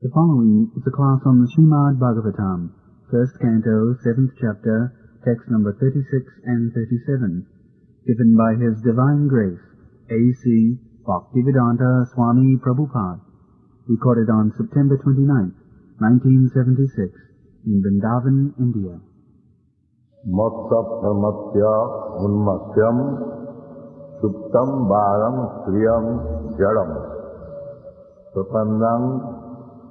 The following is a class on the Srimad Bhagavatam, first canto, 7th chapter, text number 36 and 37, given by His Divine Grace, A.C. Bhaktivedanta Swami Prabhupada, recorded on September 29th, 1976, in Vrindaban, India. Matta pramatya unmatyam suptam baram sriyam jadam prapandam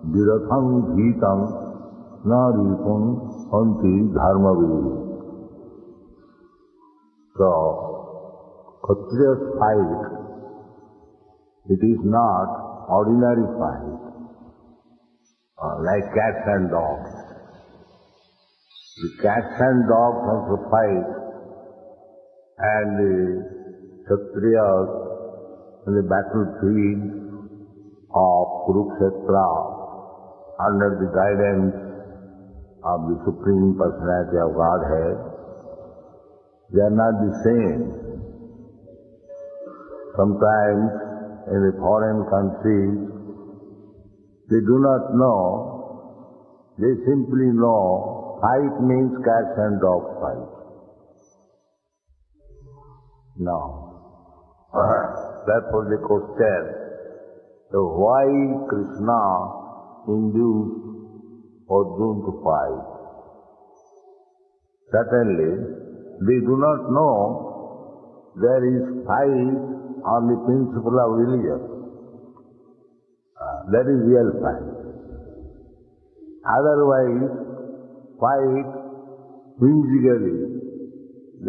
viratham ghitam na ripun hanti dharmavi. So, Kshatriya's fight, it is not ordinary fight, like cats and dogs. The cats and dogs also fight, and the Kshatriyas in the battlefield of Kurukshetra, under the guidance of the Supreme Personality of Godhead, they are not the same. Sometimes in the foreign countries, they do not know, they simply know fight means cats and dogs fight. No. Therefore the question, so why Krishna induced Arjuna to fight? Certainly, they do not know there is fight on the principle of religion. That is real fight. Otherwise, fight whimsically,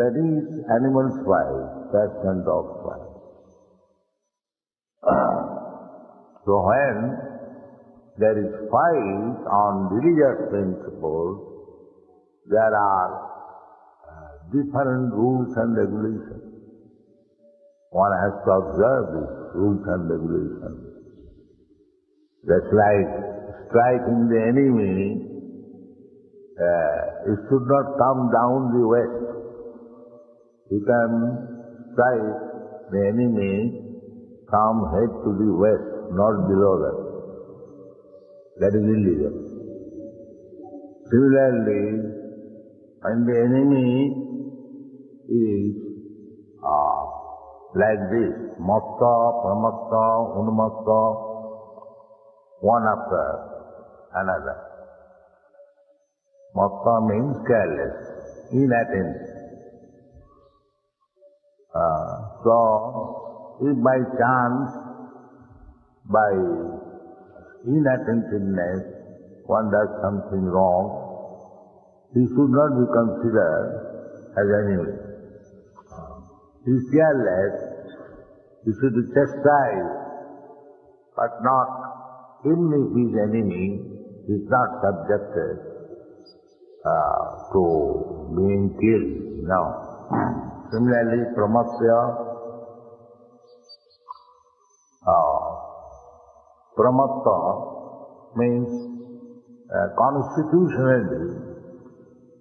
that is animals fight, cats and dogs fight. So when there is fight on religious principles, there are different rules and regulations. One has to observe these rules and regulations. Just like striking the enemy, it should not come down the west. You can strike the enemy from head to the west, not below that. That is illegal. Similarly, when the enemy is like this, matta, pramatta, unmatta, one after another. Matta means careless, inattentive. So, if by chance, by inattentiveness, one does something wrong, he should not be considered as enemy. He is careless, he should be chastised, but not, even if he is enemy, he is not subjected to being killed. No. Similarly, pramatya, pramatta means constitutionally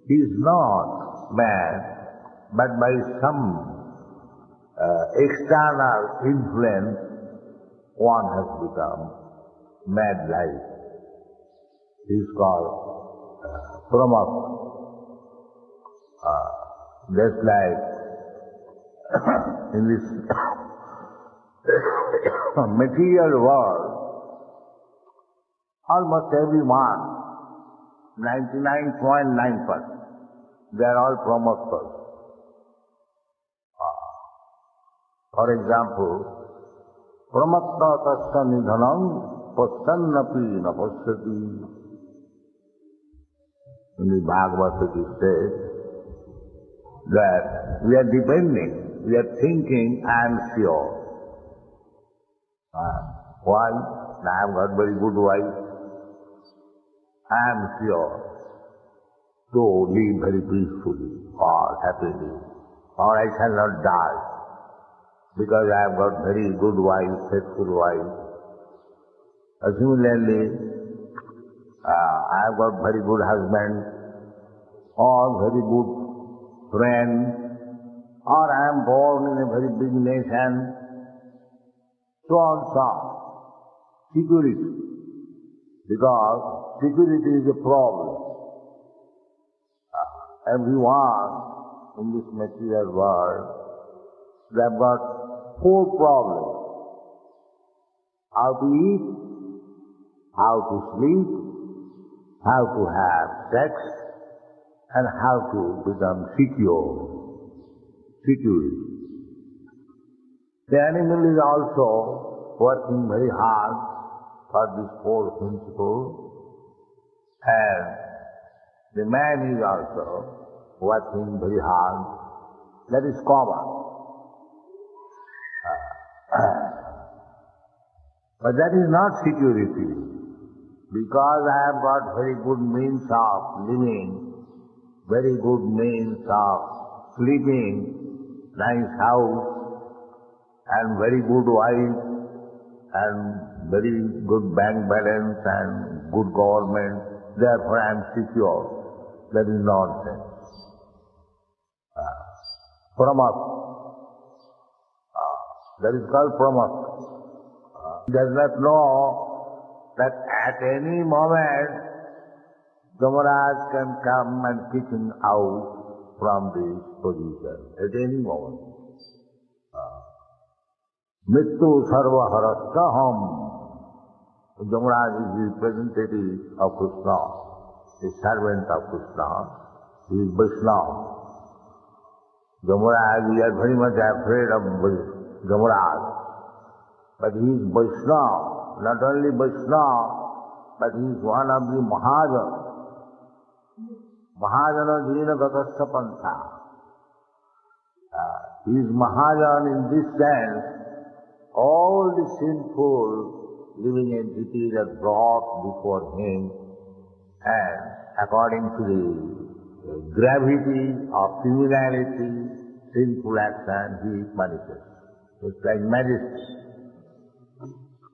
he is not mad, but by some external influence one has become mad like. He is called pramatta. Just like in this material world, almost everyone, 99.9%, they are all pramattas. For example, pramatta tasya nidhanam pasyannapi na pasyati. In the Bhagavata it is said that we are depending, we are thinking, I am sure. Why? I have got very good wife. I am sure to live very peacefully or happily, or I shall not die because I have got very good wife, faithful wife. Similarly, I have got very good husband or very good friend, or I am born in a very big nation, so on, so on. Security. because security is a problem. Everyone in this material world, they have got four problems: how to eat, how to sleep, how to have sex, and how to become secure. The animal is also working very hard for these four principles, and the man is also working very hard. That is common. But that is not security, because I have got very good means of living, very good means of sleeping, nice house, and very good wife, and very good bank balance, and good government, therefore I am secure. That is nonsense. Pramak. That is called pramak. He does not know that at any moment Yamaraj can come and kick him out from this position. At any moment. Mittu sarva harastaham. Yamaraj is the representative of Krishna, the servant of Krishna. He is Vaishnava. Yamaraj, we are very much afraid of Yamaraj. But he is Vaishnava, not only Vaishnava, but he is one of the Mahajana. Mahajana Jina Gatasya Pantha. He is Mahajana in this sense. All the sinful living entities are brought before him, and according to the gravity of criminality, sinful action, he manifests. It's like magistrate.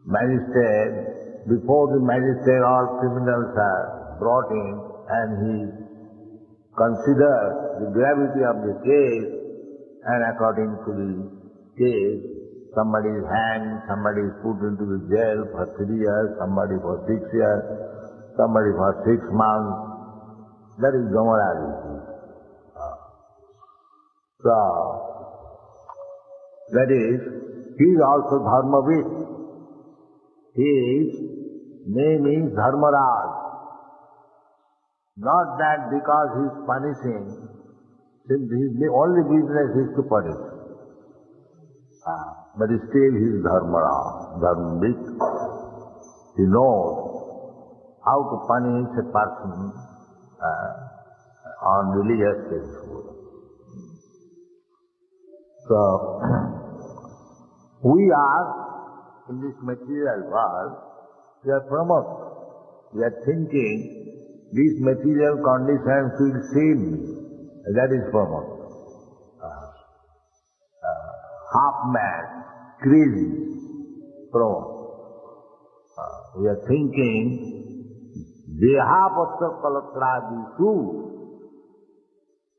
Magistrate, before the magistrate, all criminals are brought in, and he considers the gravity of the case, and according to the case, somebody is hanged, somebody is put into the jail for 3 years, somebody for 6 years, somebody for 6 months. That is Yamaraj. So, that is, he is also Dharmavid. His name is Dharmaraj. Not that because he is punishing, since his only business is to punish. But still he is Dharmaraj, Dharmavid. He knows how to punish a person on religious principles. So, we are in this material world, we are promoted. We are thinking these material conditions will save me. That is promoted. Half-mad, crazy, promoted. We are thinking, Deha Palatradisu.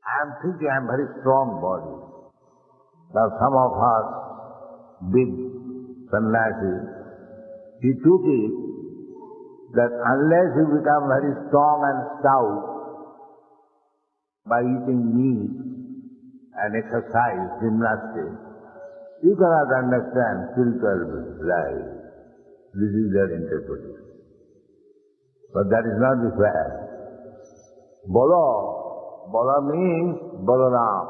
I am thinking I am very strong body. Now some of us big sannyasis, he took it that unless you become very strong and stout by eating meat and exercise, gymnastics, you cannot understand spiritual life. This is their interpretation. But that is not the fact. Bala means Balaram.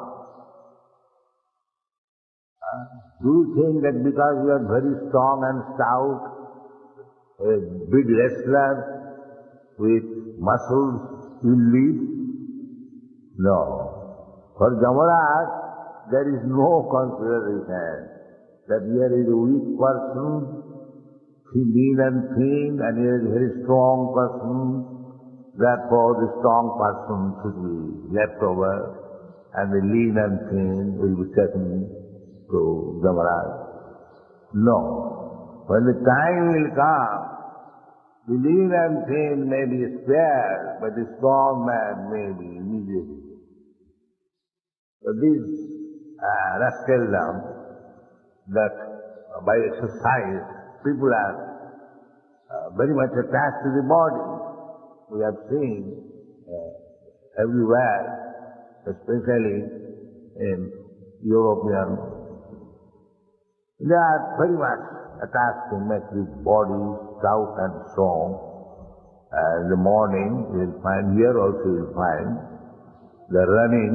Do you think that because you are very strong and stout, a big wrestler with muscles will live? No. For Yamaraj, there is no consideration that here is a weak person, lean and thin, and here is a very strong person. Therefore, the strong person should be left over, and the lean and thin will be taken to Yamaraj. No. When the time will come, the lean and thin may be spared, but the strong man may be immediately. So this rascaldom, that by exercise people are very much attached to the body. We have seen everywhere, especially in European, they are very much attached to make this body stout and strong. In the morning, you will find, here also you will find, they are running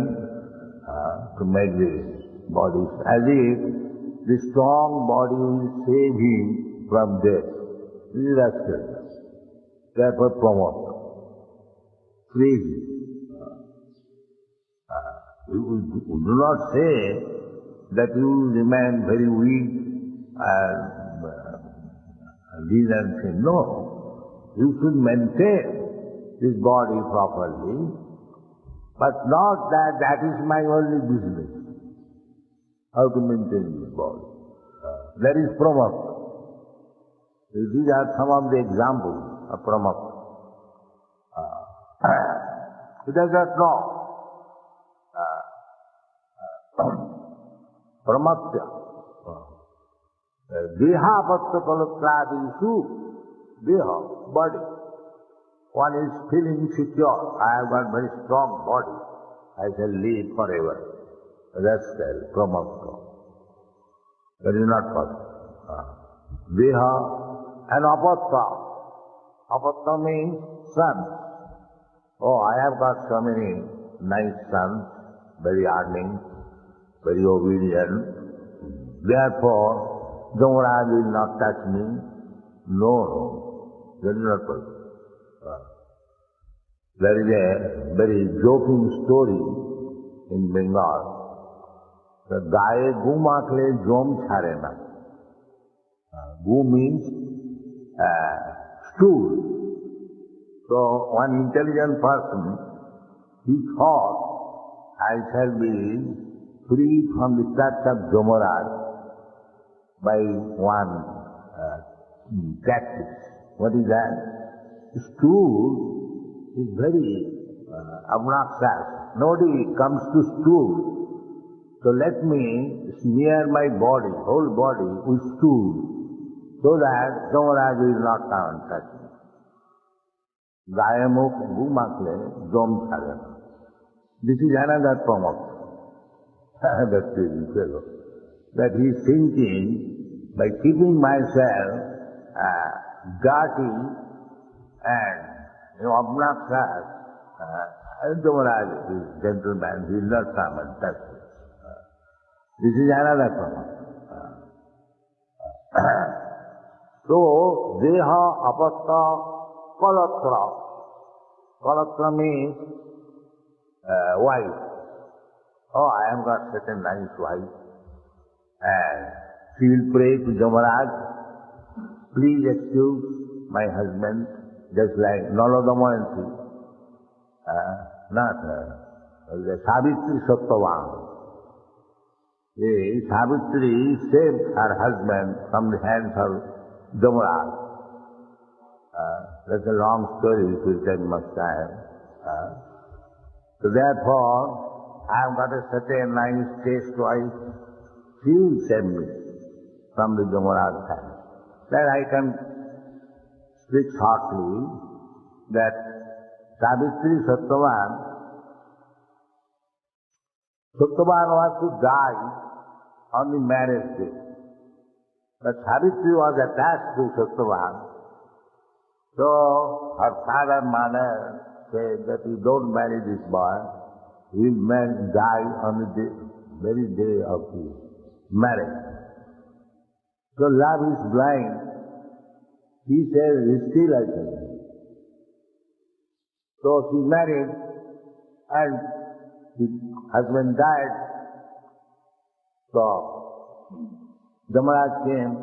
to make the body, as if the strong body will save him from death. This is rascal. Therefore promote. Crazy. We do not say that you remain very weak and lean and thin. No. You should maintain this body properly, but not that is my only business. How to maintain this body. That is promote. These are some of the examples of promote. He does not know. Pramatya. Deha patta palatradisu. Deha, body. One is feeling secure. I have got very strong body. I shall live forever. That's the pramatya. That is not possible. Deha and apatta. Apatta means sons. Oh, I have got so many nice sons, very earning, very obedient. Therefore, Yamaraj will not touch me. No, that is not possible. There is a very joking story in Bengal. The gaye gu makle jom chare na. Gu means stool. So one intelligent person, he thought, I shall be free from the touch of Yamaraj by one practice. What is that? Stool is very obnoxious. Nobody comes to stool. So let me smear my body, whole body, with stool, so that Yamaraj will not come and touch me. Gayamuk gumakle jom chare. This is another promote. That crazy fellow. That he is thinking, by keeping myself dirty and obnoxious, Yamaraj is gentleman, he will not come and touch me. This is another promote. So, deha apatta kalatra. Kalatra means wife. Oh, I have got such a nice wife. And she will pray to Yamaraj, please excuse my husband, just like Nala Damayanti. Not the Savitri Sattvavan. Savitri saved her husband from the hands of Yamaraj. That's a long story which will take much time. So therefore, I have got such a nice chaste wife. She will save me from the Yamaraj hand. Then I can speak shortly that Savitri Sattvavan was to die on the marriage day. But Savitri was attached to Sattvavan. So her father and mother said that you don't marry this boy, he will die on the very day of the marriage. So love is blind. He says, still I can. So she married and his husband died. So Yamaraj came.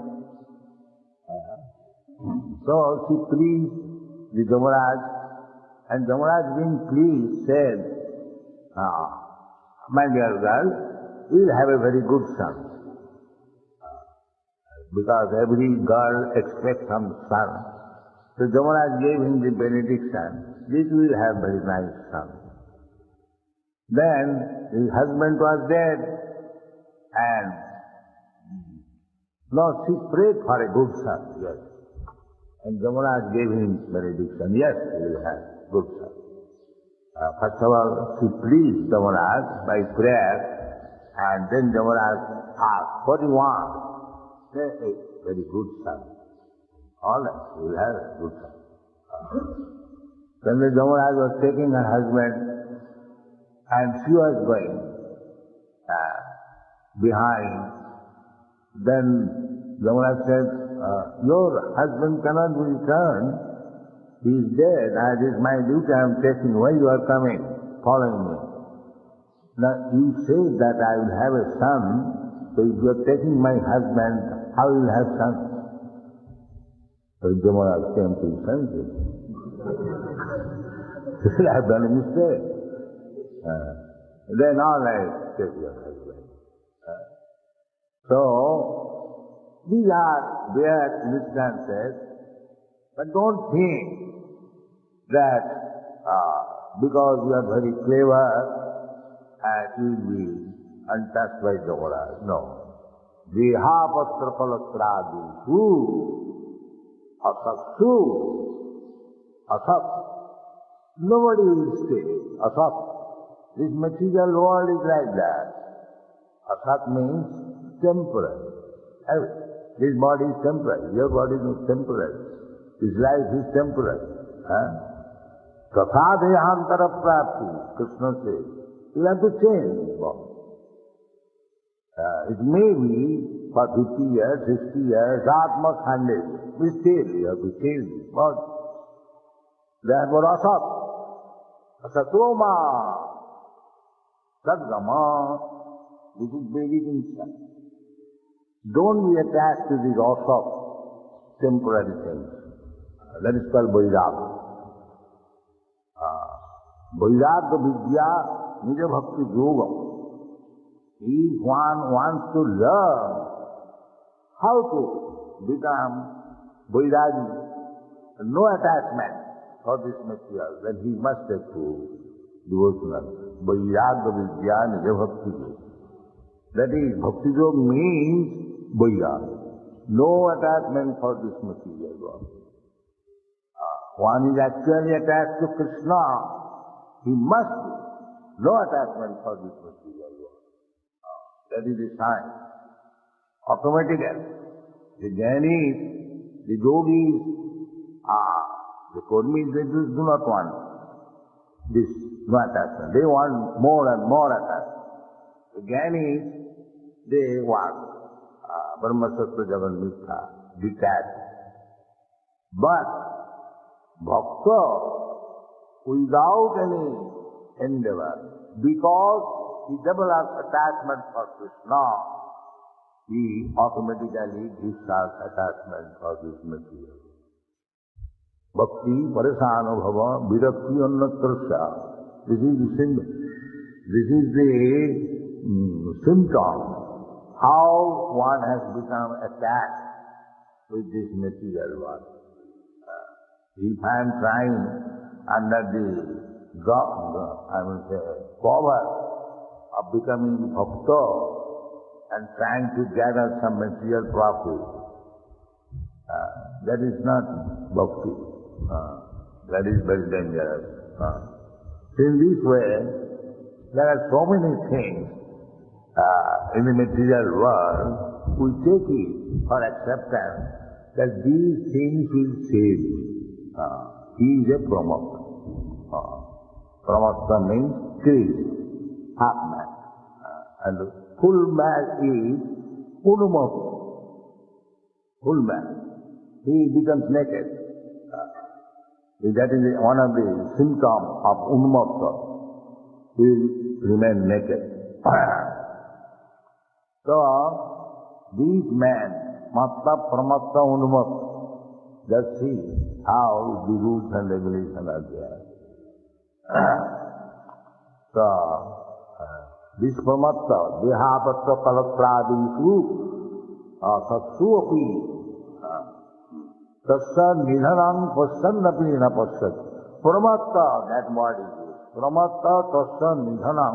So she pleased the Yamaraj, and Yamaraj being pleased said, my dear girl, you will have a very good son. Because every girl expects some son. So Yamaraj gave him the benediction, this will have very nice son. Then his husband was dead, and no, she prayed for a good son, yes. And Jamaraj gave him benediction. Yes, he will have good son. First of all, she pleased Jamaraj by prayer, and then Jamaraj asked, what do you want? Say, a very good son. All right, he will have a good son. When the Jamaraj was taking her husband, and she was going behind, then Jamaraj said, your husband cannot be returned. He is dead. It is my duty. I am taking. Why you are coming, following me? Now you say that I will have a son. So if you are taking my husband, how will you have son? So Jamaraj came to his senses. He said, I have done a mistake. Then all right, take your husband. So these are their instances, but don't think that because you are very clever you will be untouched by Jamaraj. No. Dehapatra palatradisu asaksu asak. Nobody will stay. Asak. This material world is like that. Asak means temporary. This body is temporary. Your body is temporary. This life is temporary. Tatha dehantara prapti, Krishna says. You have to change this body. It may be for 50 years, 60 years, Atma Sunday. We still you have to change this body. Therefore, asat. Asatoma. Sadgama. This is Vedic insight. Don't be attached to these asat, temporary things. That is called Vairagya. Vairagya Vidya Nija Bhakti Yoga. If one wants to learn how to become Vairagi, no attachment for this material, then he must take to devotional. Vairagya Vidya Nija Bhakti Yoga. That is, Bhakti Yoga means Vairagya. No attachment for this material world. One is actually attached to Krishna. He must be. No attachment for this material world. That is the sign. Automatically. The jnanis, the yogis, the kurmis, they do not want this, no attachment. They want more and more attachment. The jnanis, they want Brahma Sattva Jagan Mithya, detached. But Bhakta, without any endeavor, because he develops attachment for Krishna, he automatically discharges attachment for this material. Bhakti, Parisano Bhava, Virakti Annatrasya. This is the symptom. This is the symptom. How one has become attached with this material world. If I am trying under the cover of becoming bhakta and trying to gather some material profit, that is not bhakti. That is very dangerous. In this way, there are so many things in the material world, we take it for acceptance that these things will save me. He is a pramata. Pramata means crazy, half man. And full man is unumukta. Full man. He becomes naked. That is one of the symptoms of unumukta. He will remain naked. So, these men, matta, pramatta, unumukta, let's see how the rules and regulations are there. So, this pramatta, dehapatta palatradisu, satsu api, tasya nidhanam pasyannapi na pasyati. Pramatta, that word is used. Pramatta tasya nidhanam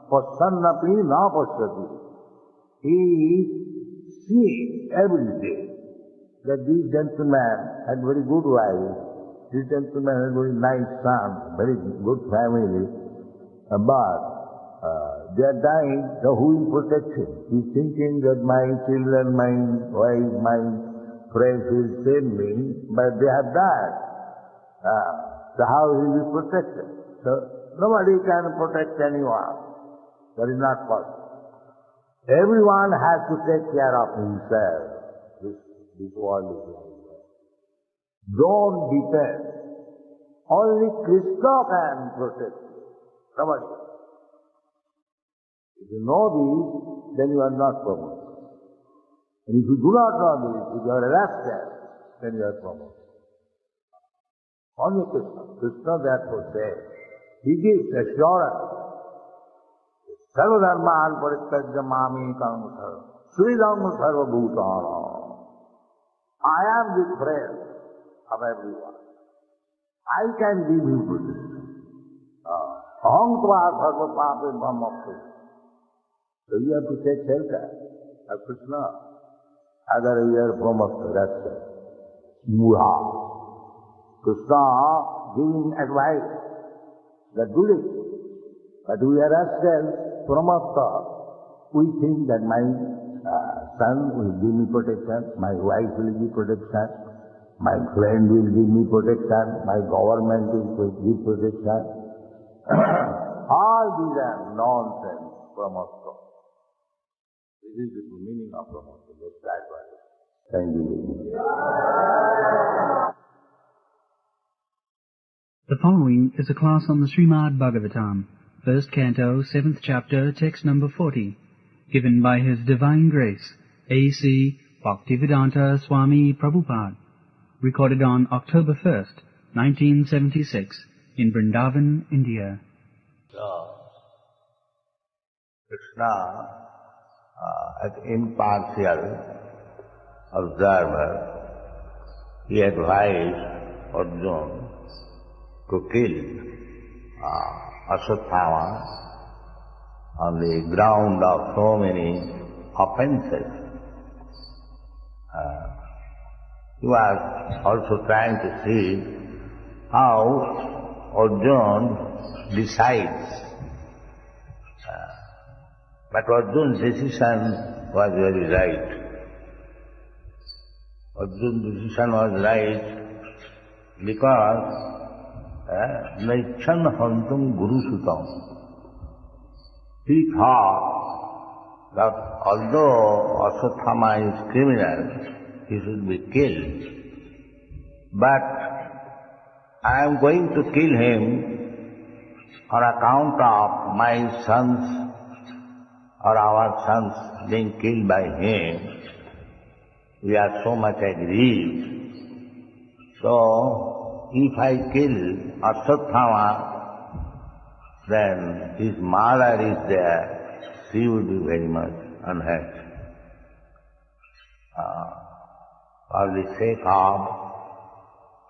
pasyannapi na pasyati. He is seeing every day that this gentleman had very good wife, this gentleman had very nice son, very good family, but they are dying, so who will protect him? He's thinking that my children, my wife, my friends will save me, but they have died. So how will he be protected? So nobody can protect anyone. That is not possible. Everyone has to take care of himself. This world is like that. Don't depend. Only Krishna can protect you. Nobody. If you know this, then you are not promoted. And if you do not know this, if you are a rascal, then you are promoted. Only Krishna. Krishna therefore says, he gives assurance. Sarvadharman parityajya mamekam sridham sarvabhutana. I am the friend of everyone. I can give you protection. Aham tva sarva pape brahmapti. So you have to take shelter of Krishna. Other you are brahmapti, that's it. Mudha. Krishna giving advice, that do it. But we are rascals. Pramapta, we think that my son will give me protection, my wife will give protection, my friend will give me protection, my government will give protection. All these are nonsense, Pramapta. This is the meaning of Pramapta, that's that one. Thank you. The following is a class on the Srimad Bhagavatam, First Canto, 7th Chapter, Text number 40, given by His Divine Grace, A.C. Bhaktivedanta Swami Prabhupada, recorded on October 1st, 1976, in Vrindaban, India. So, Krishna, as impartial observer, he advised Arjuna to kill Asatthama on the ground of so many offenses. He was also trying to see how Arjuna decides. But Arjuna's decision was very right. Arjuna's decision was right because Naichan Hantum Guru Sutam. He thought that although Asatthama is criminal, he should be killed. But I am going to kill him on account of my sons or our sons being killed by him. We are so much aggrieved. So, if I kill Asatthama, then his mother is there, she would be very much unhappy. For the sake of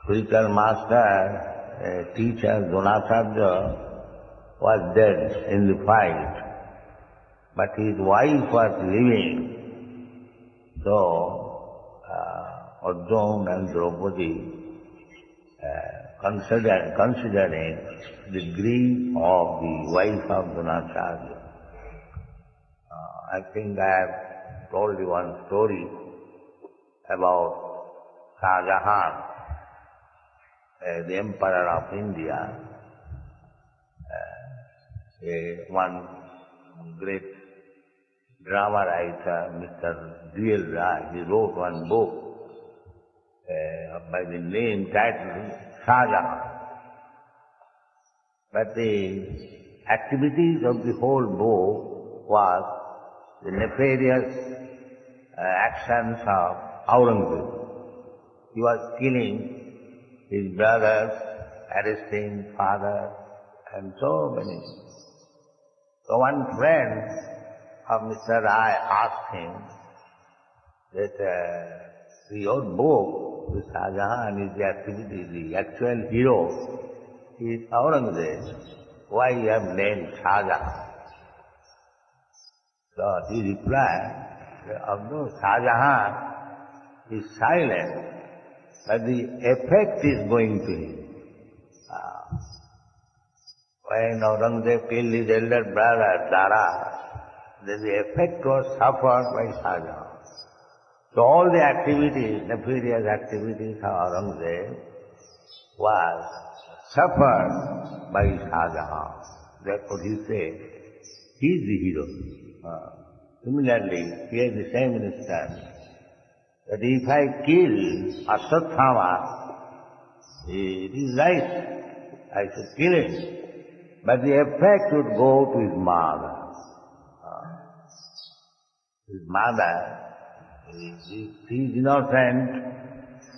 spiritual master, teacher, Dronacharya was dead in the fight, but his wife was living. So, Arjuna and Draupadi, considering the grief of the wife of Dronacharya. I think I have told you one story about Shah Jahan, the Emperor of India. One great drama writer, Mr. D.L. Rai, he wrote one book by the name titled Shah Jahan. But the activities of the whole book was the nefarious actions of Aurangzeb. He was killing his brothers, arresting father, and so many. So one friend of Mr. Rai asked him that your book, the Shah Jahan, is the activity, the actual hero is Aurangzeb. Why you have named Shah Jahan? So he replied, although Shah Jahan is silent, but the effect is going to him. When Aurangzeb killed his elder brother, Dara, then the effect was suffered by Shah Jahan. So all the activities, nefarious activities of Aurangzeb was suffered by Shah Jahan. That's what he said. He is the hero. Similarly, here the same instance, that if I kill Ashwatthama, it is right, I should kill him. But the effect would go to his mother. His mother, she is innocent,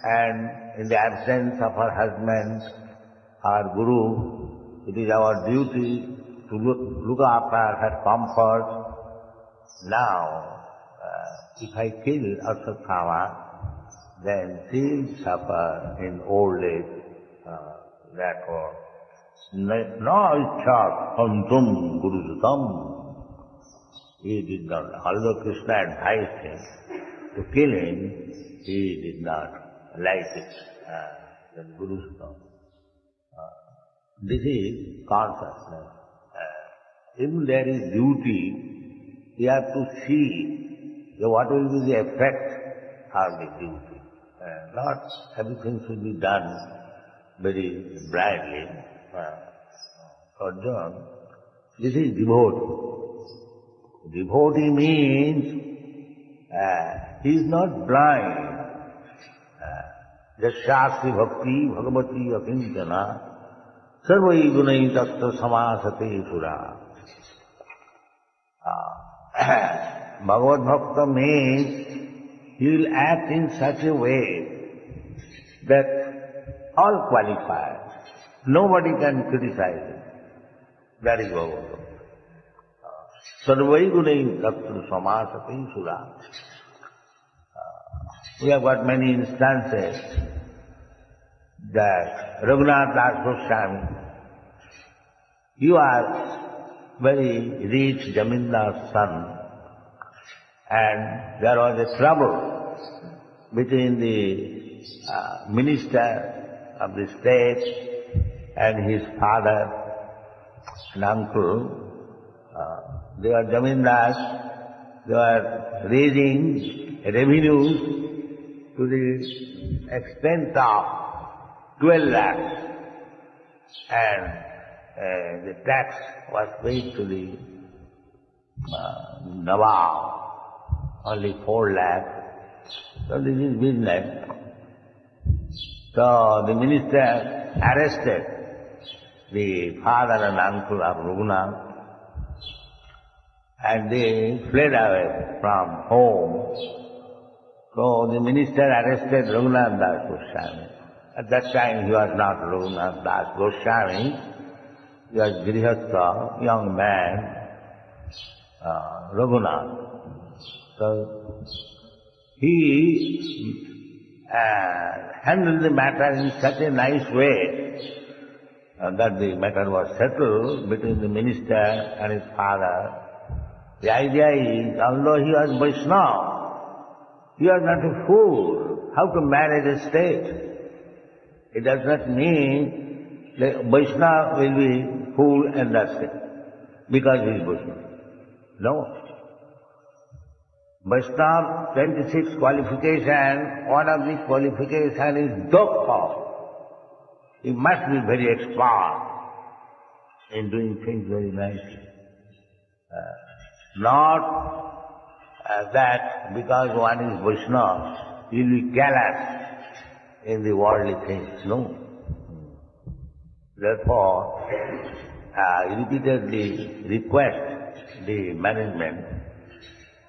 and in the absence of her husband, her guru, it is our duty to look after her comfort. Now, if I kill Ashwatthama, then she will suffer in old age. Therefore, no ichha antum gurusutam. He did not, although Krishna advised him to kill him, he did not like it, the gurusutam. This is consciousness. If there is duty, you have to see what will be the effect of the duty. Not everything should be done very blindly. Arjuna, this is devotee. Devotee means he is not blind. Jasyasri bhakti bhagavati akinchana sarvai gunai tattva samasate sura. Bhagavad Bhakta means he will act in such a way that all qualify. Nobody can criticize him. That is Bhagavad Bhakta. Sarvai gunai tattva samasate sura. We have got many instances that Raghunath Das Goswami, he was very rich Jamindar's son, and there was a trouble between the minister of the state and his father and uncle. They were Jamindars, they were raising revenues to the extent of 12 lakhs, and the tax was paid to the Nawab, only 4 lakhs. So this is business. So the minister arrested the father and uncle of Raghunath, and they fled away from home. So the minister arrested Raghunath Das Goswami. At that time he was not Raghunath Das Goswami, he was Grihastha, young man, Raghunath. So he handled the matter in such a nice way that the matter was settled between the minister and his father. The idea is, although he was Vaishnava, he was not a fool. How to manage a state? It does not mean that Vaishnava will be fool and that's it, because he is Vaishnava. No. Vaishnava 26 qualification, one of the qualification is dukkha. He must be very expert in doing things very nicely. Not that because one is Vaishnava, he will be careless in the worldly things. No. Therefore, I repeatedly request the management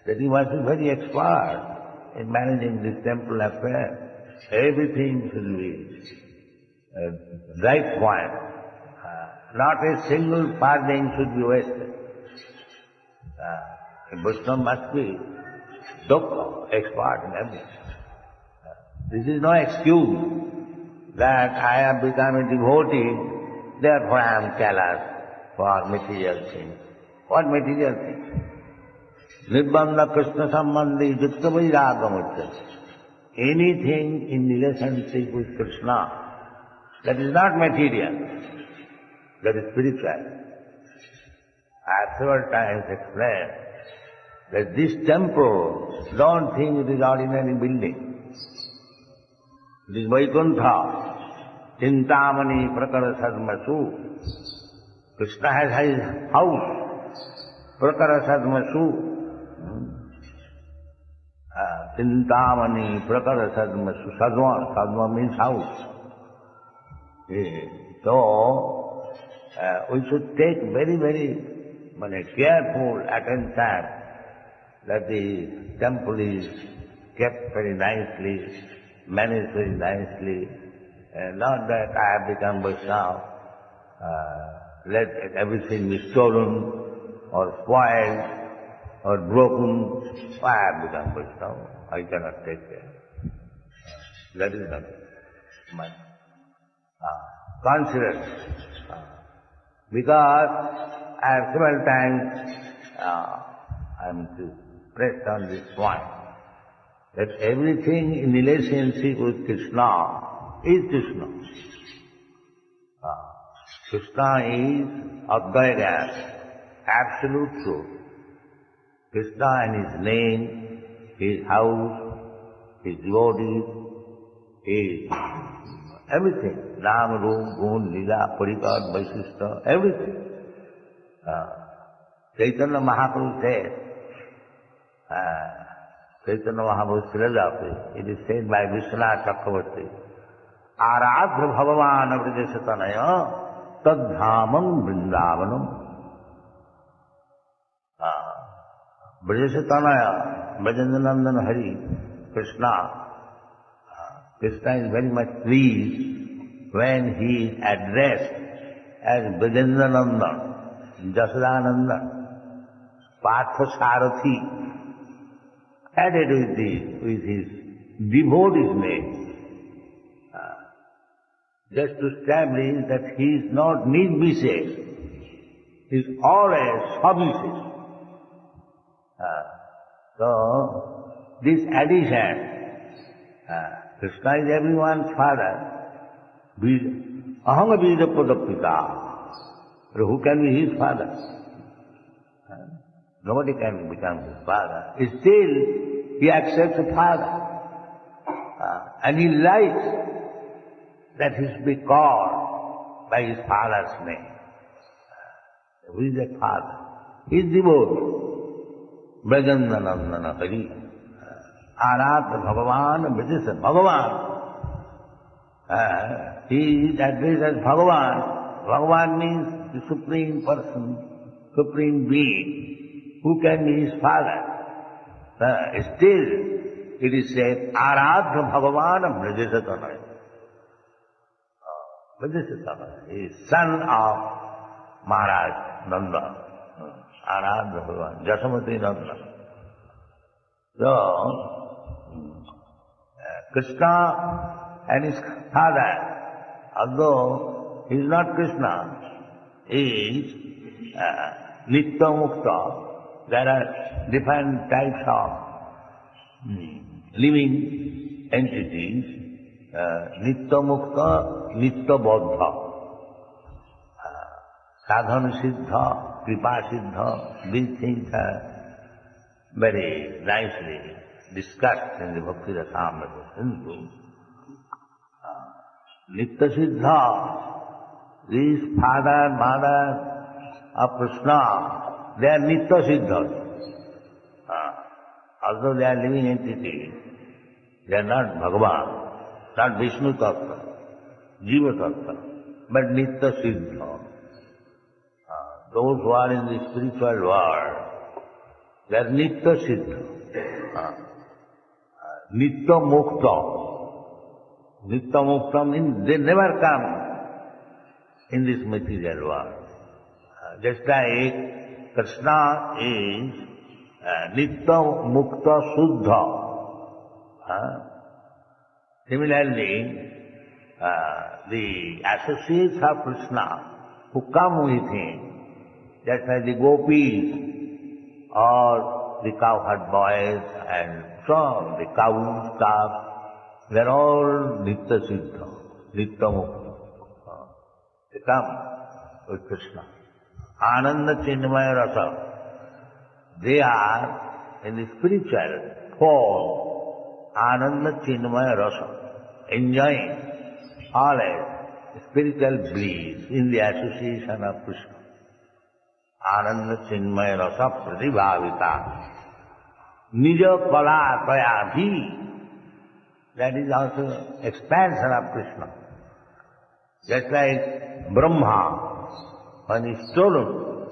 that he must be very expert in managing this temple affair. Everything should be right point. Not a single farthing should be wasted. A Vaishnava must be dukkha, expert in everything. This is no excuse that I have become a devotee, therefore I am careless for material things. What material things? Nibbanda Krishna Sambandhi Jutta Vairagam. anything in relationship with Krishna, that is not material, that is spiritual. I have several times explained that this temple, don't think it is ordinary building. It is Vaikuntha, Chintamani Prakara Sadmasu. Krishna has his house, Prakara Sadmasu. Chintamani Prakara Sadmasu. Sadma means house. So, we should take very, very careful attention that the temple is kept very nicely, managed very nicely. Not that I have become Vaishnava, let everything be stolen or spoiled or broken. I have become Vaishnava, I cannot take care. That is not my consideration. Because I have several times I am pressed on this point, that everything in relationship with Krishna is Krishna. Krishna is Advaita, absolute truth. Krishna and his name, his house, his devotees, his everything. Nam, Roop, Gun, Lila, Parikar, Vaishishta, everything. Chaitanya Mahaprabhu said, Chaitanya Mahaprabhu's philosophy, it is said by Vishwanath Chakravarti, Aradhra Bhagavan Vridesatanaya Tadhamam Vrindabanam. Vridesatanaya, Brajandanandan Hari, Krishna. Krishna is very much pleased when he is addressed as Brajandanandan, Jasadanandan, Parthasarathi, added with his devotee's name. Just to establish that he is not need-basis, he is always submissive. So, this addition, Krishna is everyone's father, Ahanga Bija Padapita, who can be his father? Nobody can become his father. Still, he accepts a father, and he likes that he should be called by his father's name. Who is that father? He is devoted. Brajandanandana Hari. Aradha Bhagavan Brajasa Bhagavan. He is addressed as Bhagavan. Bhagavan means the Supreme Person, Supreme Being. Who can be his father? Still, it is said, Aradha Bhagavan Brajasa. He is son of Maharaj Nanda, Aradha Bhagavan, Jasamati Nanda. So, Krishna and his father, although he is not Krishna, he is Nitya Mukta. There are different types of living entities. Nitya Mukta, Nitya Bodha, Sadhana Siddha, Kripa Siddha, these things are very nicely discussed in the Bhakti Rasamrita Sindhu. Nitya Siddha, these father, mother of Krishna, they are Nitya Siddhas. Although they are living entities, they are not Bhagavan. Not Vishnu Tattva, Jiva Tattva, but Nitya Siddha. Those who are in the spiritual world, they are Nitya Siddha. Nitya Mukta. Nitya Mukta means they never come in this material world. Just like Krishna is Nitya Mukta Suddha. Similarly, the associates of Krishna who come with him, just like the gopis or the cowherd boys and so on, the cow stuff, they're all Nitya Siddha, Nitya Mukta. They come with Krishna. Ananda Chinmaya Rasa. They are in the spiritual form, Ananda Chinmaya Rasa, enjoying always spiritual bliss in the association of Krishna. Ananda Chinmaya Rasa Pratibhavita. Nija Kala Prayabhi. That is also expansion of Krishna. Just like Brahma, when he stole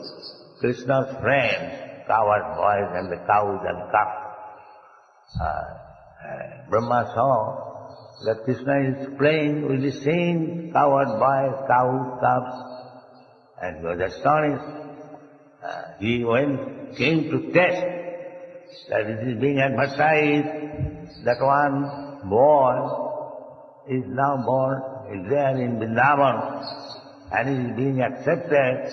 Krishna's friends, coward boys and the cows and calves, Brahma saw that Krishna is playing with the same coward boys, cows, calves, and he was astonished. He came to test that it is being advertised that one boy is now born, is there in Vrindaban, and is being accepted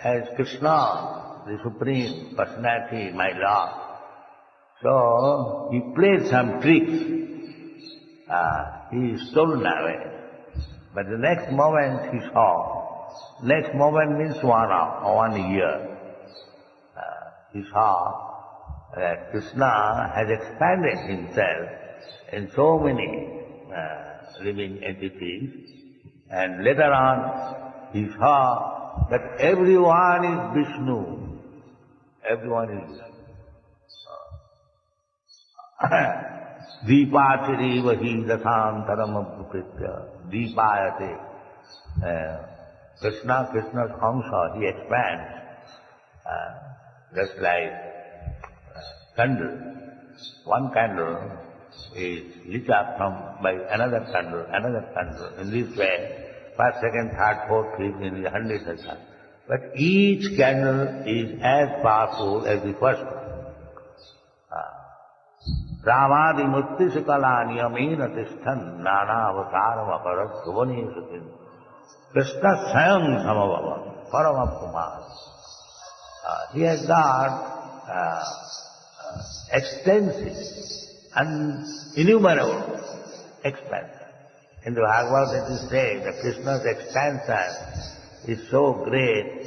as Krishna, the Supreme Personality, my Lord. So he played some tricks. He is stolen away. But the next moment he saw, next moment means 1 hour or 1 year, he saw that Krishna has expanded himself in so many living entities, and later on he saw that everyone is Vishnu. Everyone is Vishnu. Deepachari vahi dasantaram abhupritya. Deepayate. Krishna's Amsa, he expands just like candle. One candle is lit up by another candle. In this way, first, second, third, fourth, fifth, in the hundreds of times. But each candle is as powerful as the first one. Ramadi muttisakala niyamena tisthan nana avataram aparat suvani sutin. Krishna sayam samavava, paramakumar. He has got extensive and innumerable expansion. In the Bhagavad it is said that Krishna's expansion is so great,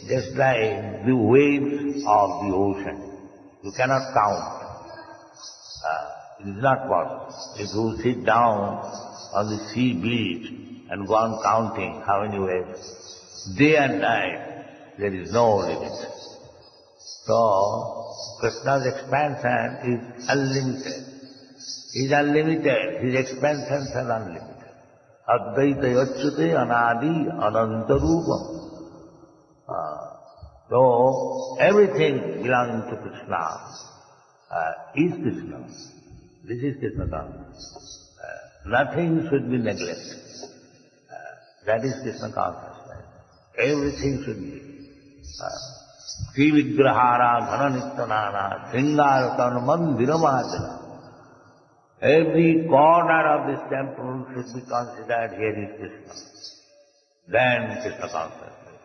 just like the waves of the ocean. You cannot count. It is not possible. If you sit down on the sea beach and go on counting how many waves, day and night, there is no limit. So, Krishna's expansion is unlimited. He is unlimited. His expansions are unlimited. Advaita yachyute anadi anantarupam. So, everything belonging to Krishna is Krishna. This is Krishna consciousness. Nothing should be neglected. That is Krishna consciousness. Everything should be. Sri Vigrahara Dhananittanana Sringaratam Mandiramajana. Every corner of this temple should be considered here is Krishna. Then Krishna consciousness.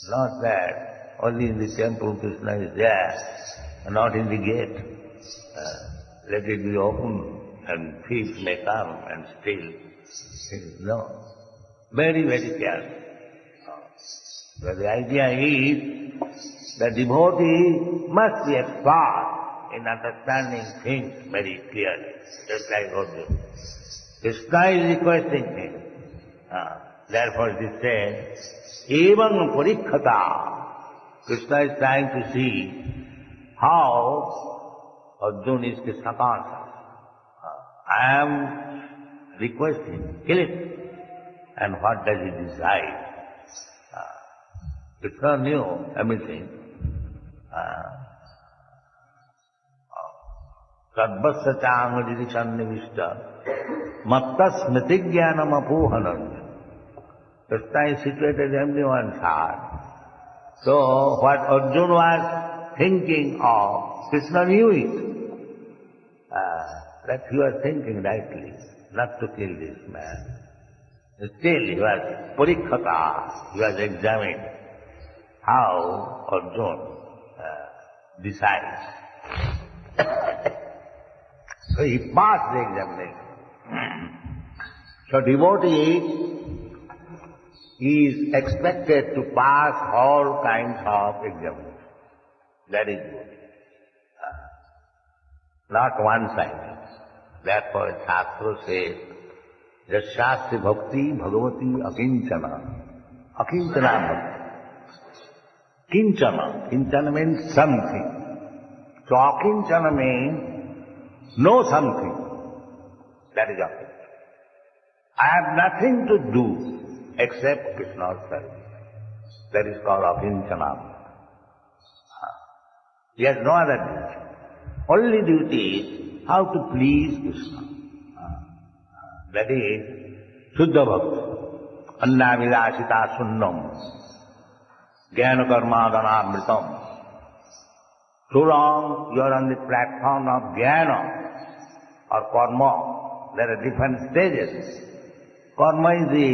Not that only in the temple Krishna is there, not in the gate. Let it be open and thieves may come and steal. No. Very, very careful. But the idea is that devotee must be expert in understanding things very clearly, just like Arjuna. Krishna is requesting him. Therefore it is said, Evam parikkata. Krishna is trying to see how Arjuna is Krishna conscious. I am requesting, kill it. And what does he decide? Krishna knew everything. Sarvasya changadidisannivishta matta smritigyanam apohanam. Krishna is situated in everyone's heart. So what Arjuna was thinking of, Krishna knew it. That he was thinking rightly, not to kill this man. Still he was parikkata, he was examining how Arjuna decides. So he passed the examination. So devotee is expected to pass all kinds of examinations. That is good. Not one-sided. Therefore Shastra says, Jasyasya bhakti bhagavati akinchana. Akinchana bhakti. Kinchana. Kinchana means something. So akinchana means no something. That is akinchana. I have nothing to do except Krishna's service. That is called akinchana. He has no other duty. Only duty is how to please Krishna. That is Shuddha Bhakti. Anna Vilasita Sunnam. Jnana Karma Dhanamritam. So long you are on the platform of Jnana or Karma, there are different stages. Karma is the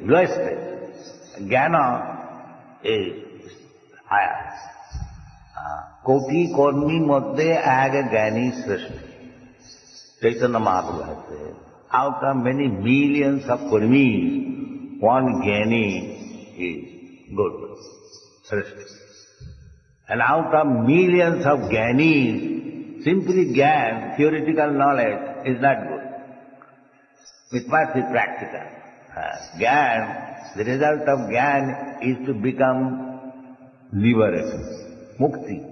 lowest stage. Jnana is higher. Koti Kormi Madhye Aga Jnani Srishti. Chaitanya Mahaprabhu has said, out of many millions of Kurmis, one Jnani is good, Srishti. And out of millions of Jnanis, simply Jnana, theoretical knowledge, is not good. It must be practical. Jnana, the result of Jnana is to become liberated, mukti.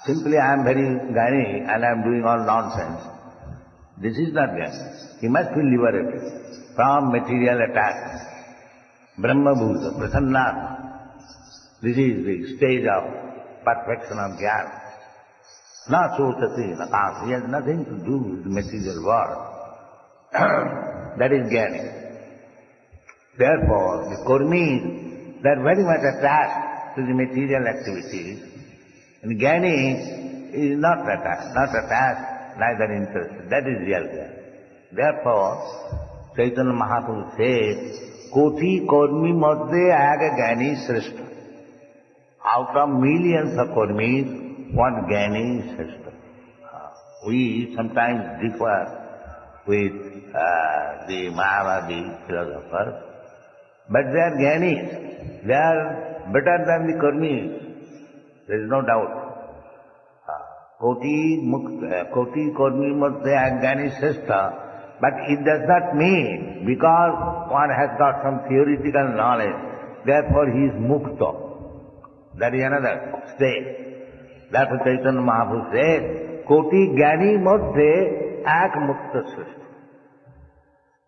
Simply I am very Jnani and I am doing all nonsense. This is not Jnana. He must be liberated from material attachment. Brahma Bhuta, Prasannatma. This is the stage of perfection of Jnana. Na sotati, na kansa. He has nothing to do with the material world. That is Jnani. Therefore, the Kurmis, they are very much attached to the material activities. And Jnani is not attached, neither interested. That is real Jnana. Therefore, Chaitanya Mahaprabhu says, Koti Kurmi Madhye Aga Jnani Srishta. Out of millions of Kurmis, one Jnani is Srishta. We sometimes differ with the Mayavadi philosophers, but they are Jnanis. They are better than the Kurmis. There is no doubt. Koti Kurmi Madhye Aga Jnani Srishta, but it does not mean because one has got some theoretical knowledge, therefore he is mukta. That is another stage. That's what Chaitanya Mahaprabhu said, Koti Jnani Madhye Ak Mukta Srishti.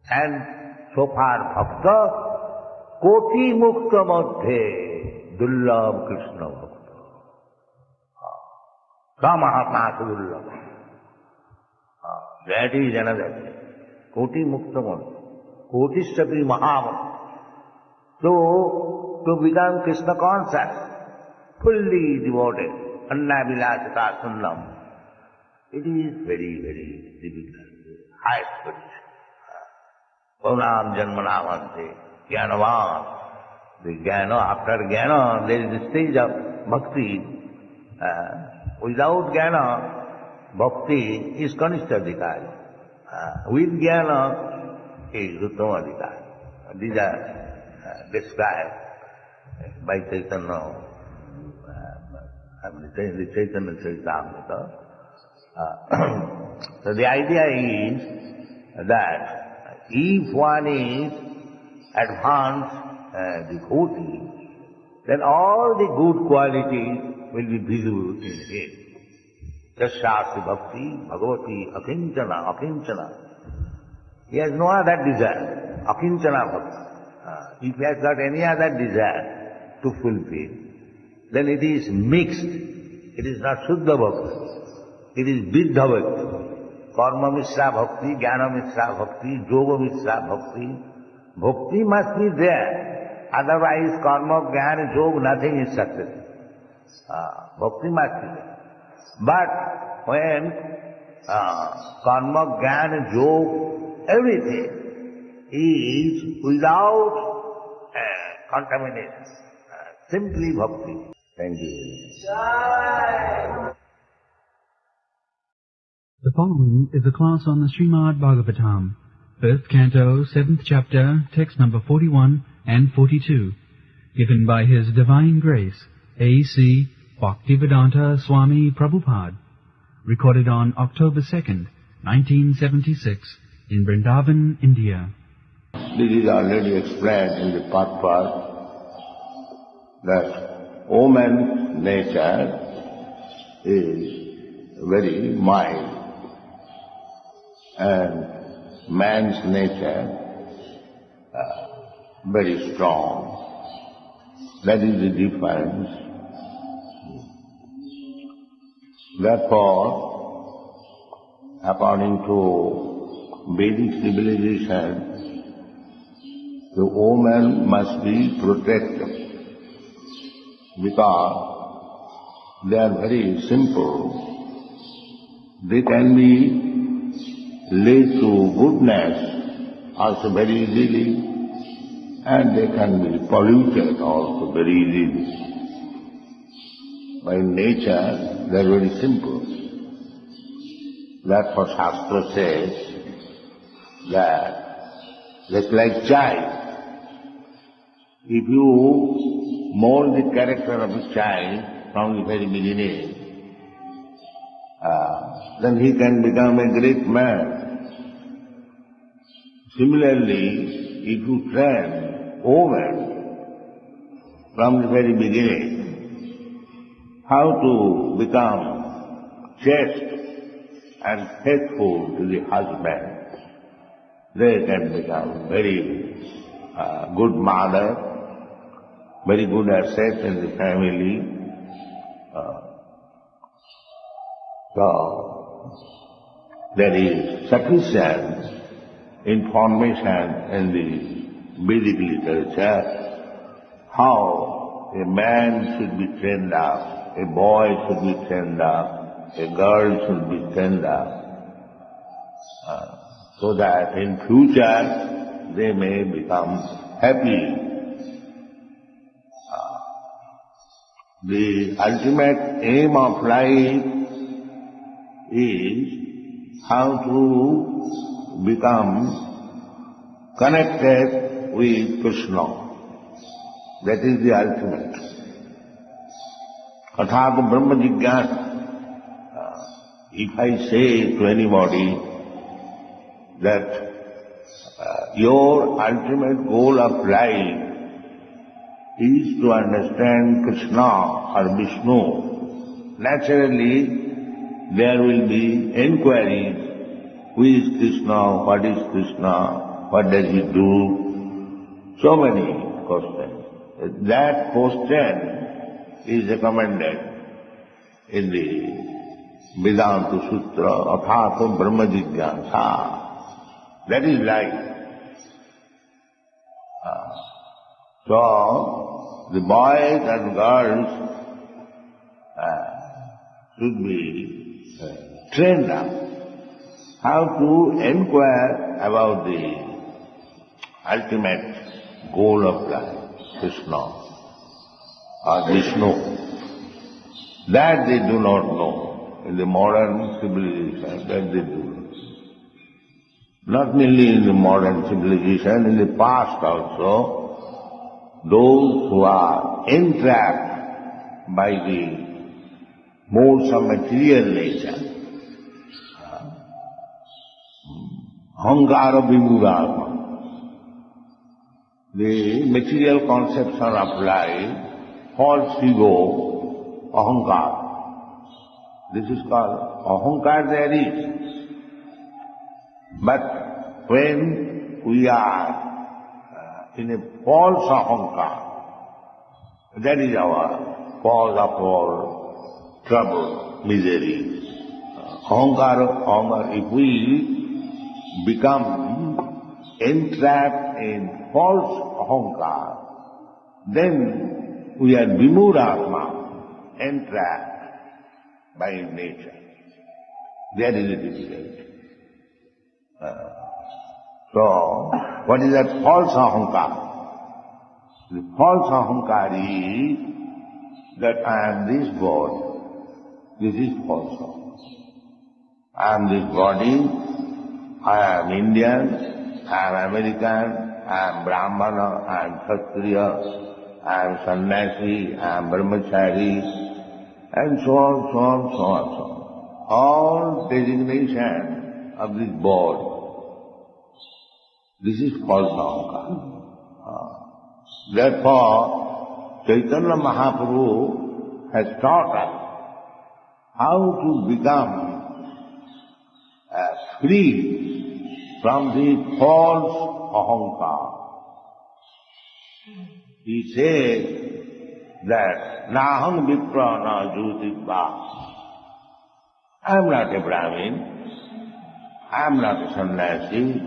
And so far Bhakta, Koti Mukta Madhye Dullabh Krishna Bhakta. Samahatma Dullabh. That is another thing. Koti Mukta Madhye. Kotishapi Mahamukta. So, to become Krishna conscious, fully devoted, Anna Vilasita Sunnam, it is very, very difficult, high spiritual. Paunam Janmanamante, Jnanavan. The Jnana, after Jnana, there is the stage of Bhakti. Without Jnana, Bhakti is Kanishtadhikari. With Jnana is Uttamadhikari. These are described by Chaitanya. The Chaitanya Charitamrita. So the idea is that if one is advanced devotee, then all the good qualities will be visible in him. Jasyasya bhakti bhagavati akinchana. He has no other desire. Akinchana bhakti. If he has got any other desire to fulfill, then it is mixed. It is not Shuddha Bhakti. It is Viddha Bhakti. Karma Mishra Bhakti, Jnana Mishra Bhakti, Yoga Mishra Bhakti. Bhakti must be there. Otherwise, Karma, Jnana, Yoga, nothing is successful. Bhakti must be there. But when Karma, Jnana, Yoga, everything is without contamination, simply Bhakti. Thank you. The following is a class on the Srimad Bhagavatam, 1st Canto, 7th Chapter, text number 41 and 42, given by His Divine Grace, A.C. Bhaktivedanta Swami Prabhupada, recorded on October 2nd, 1976, in Vrindaban, India. This is already explained in the part that woman's nature is very mild and man's nature very strong. That is the difference. Therefore, according to Vedic civilization, the woman must be protected because they are very simple. They can be led to goodness also very easily, and they can be polluted also very easily. By nature, they are very simple. Therefore, Shastra says that just like child, if you mold the character of a child from the very beginning, then he can become a great man. Similarly, if you train woman from the very beginning how to become chaste and faithful to the husband, they can become very good mother, very good asset in the family. So, there is sufficient information in the Vedic literature how a man should be trained up, a boy should be trained up, a girl should be trained up, so that in future they may become happy. The ultimate aim of life is how to become connected with Krishna. That is the ultimate. Athāta Brahma Jigyāsa. If I say to anybody that your ultimate goal of life is to understand Krishna or Vishnu, naturally there will be inquiries, who is Krishna, what is Krishna, what does he do, so many questions. That question is recommended in the Vedanta Sutra, Athāta Brahma Jigyāsa. That is life. So, the boys and girls should be trained up how to inquire about the ultimate goal of life, Krishna or Vishnu. That they do not know in the modern civilization, that they do not. Not merely in the modern civilization, in the past also, those who are entrapped by the modes of material nature, ahankara vimudharma, the material conception of life, false ego, ahankara. This is called ahankara there is. But when we are in a false ahankara, that is our cause of all trouble, misery. Ahankara, if we become entrapped in false ahankara, then we are vimudhatma, entrapped by nature. That is the difficulty. So, what is that false ahankara? The false ahankara is that I am this God. This is false ahankara. I am this body, I am Indian, I am American, I am Brahmana, I am Kshatriya, I am Sannyasi, I am Brahmachari, and so on, so on, so on, so on. All designation of this body. This is called Ahankara. Therefore, Chaitanya Mahaprabhu has taught us how to become free from the false Ahankara. He says that Naham Vipra na Jyotirva. I am not a Brahmin, I am not a sannyasi,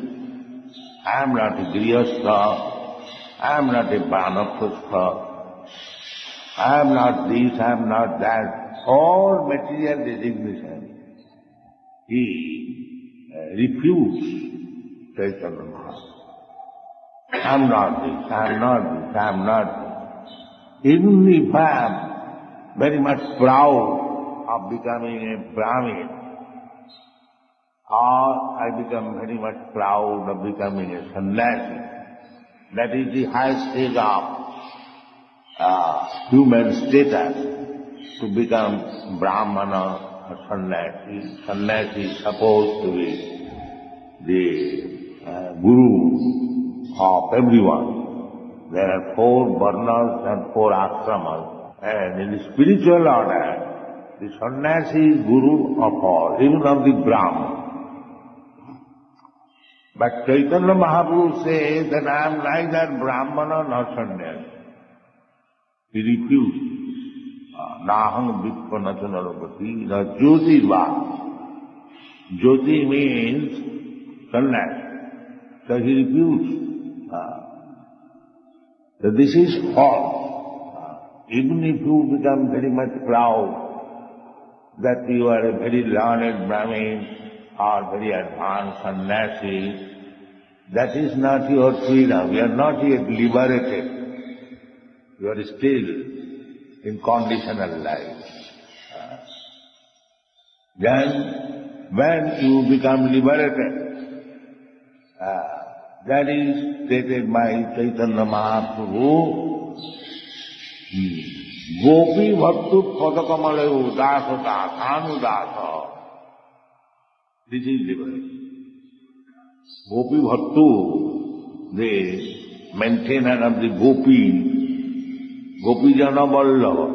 I am not a grihastha, I am not a banapustha, I am not this, I am not that. All material designation he refused Chaitanya Mahaprabhu. I am not this, I am not this, I am not this. Even if I am very much proud of becoming a Brahmin, or I become very much proud of becoming a sannyasi. That is the highest stage of human status, to become Brahmana or sannyasi. Sannyasi is supposed to be the guru of everyone. There are 4 varnas and 4 ashramas, and in the spiritual order, the sannyasi is guru of all, even of the Brahman. But Chaitanya Mahaprabhu says that I am neither Brahmana nor sannyasi. He refused. Naham Vipra na Narapati, na Jyotirva. Jyoti means sannyasi. So he refused. So this is false. Even if you become very much proud that you are a very learned Brahmin or very advanced sannyasi, that is not your freedom. You are not yet liberated. You are still in conditional life. Then, when you become liberated, that is stated by Chaitanya Mahaprabhu, Gopi Bhattu Padakamale Udasata Anudasa. This is liberation. Gopi Bhattu, the maintainer of the Gopi Jana Vallabha.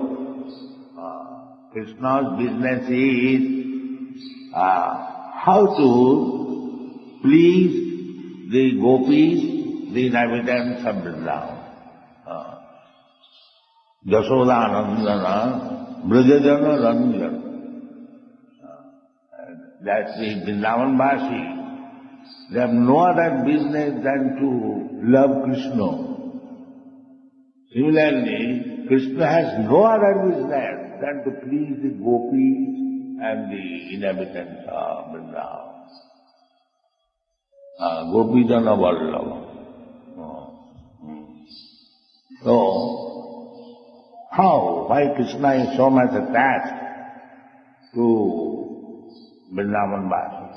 Krishna's business is how to please the gopis, the inhabitants of Vrindaban. Jasoda Nandana, Brajajana Ranjana. That's the Vrindaban Vasi. They have no other business than to love Krishna. Similarly, Krishna has no other business than to please the gopis and the inhabitants of Vrindavan. Gopijana Vallabha. So, how? Why Krishna is so much attached to Vrindavan Vasi?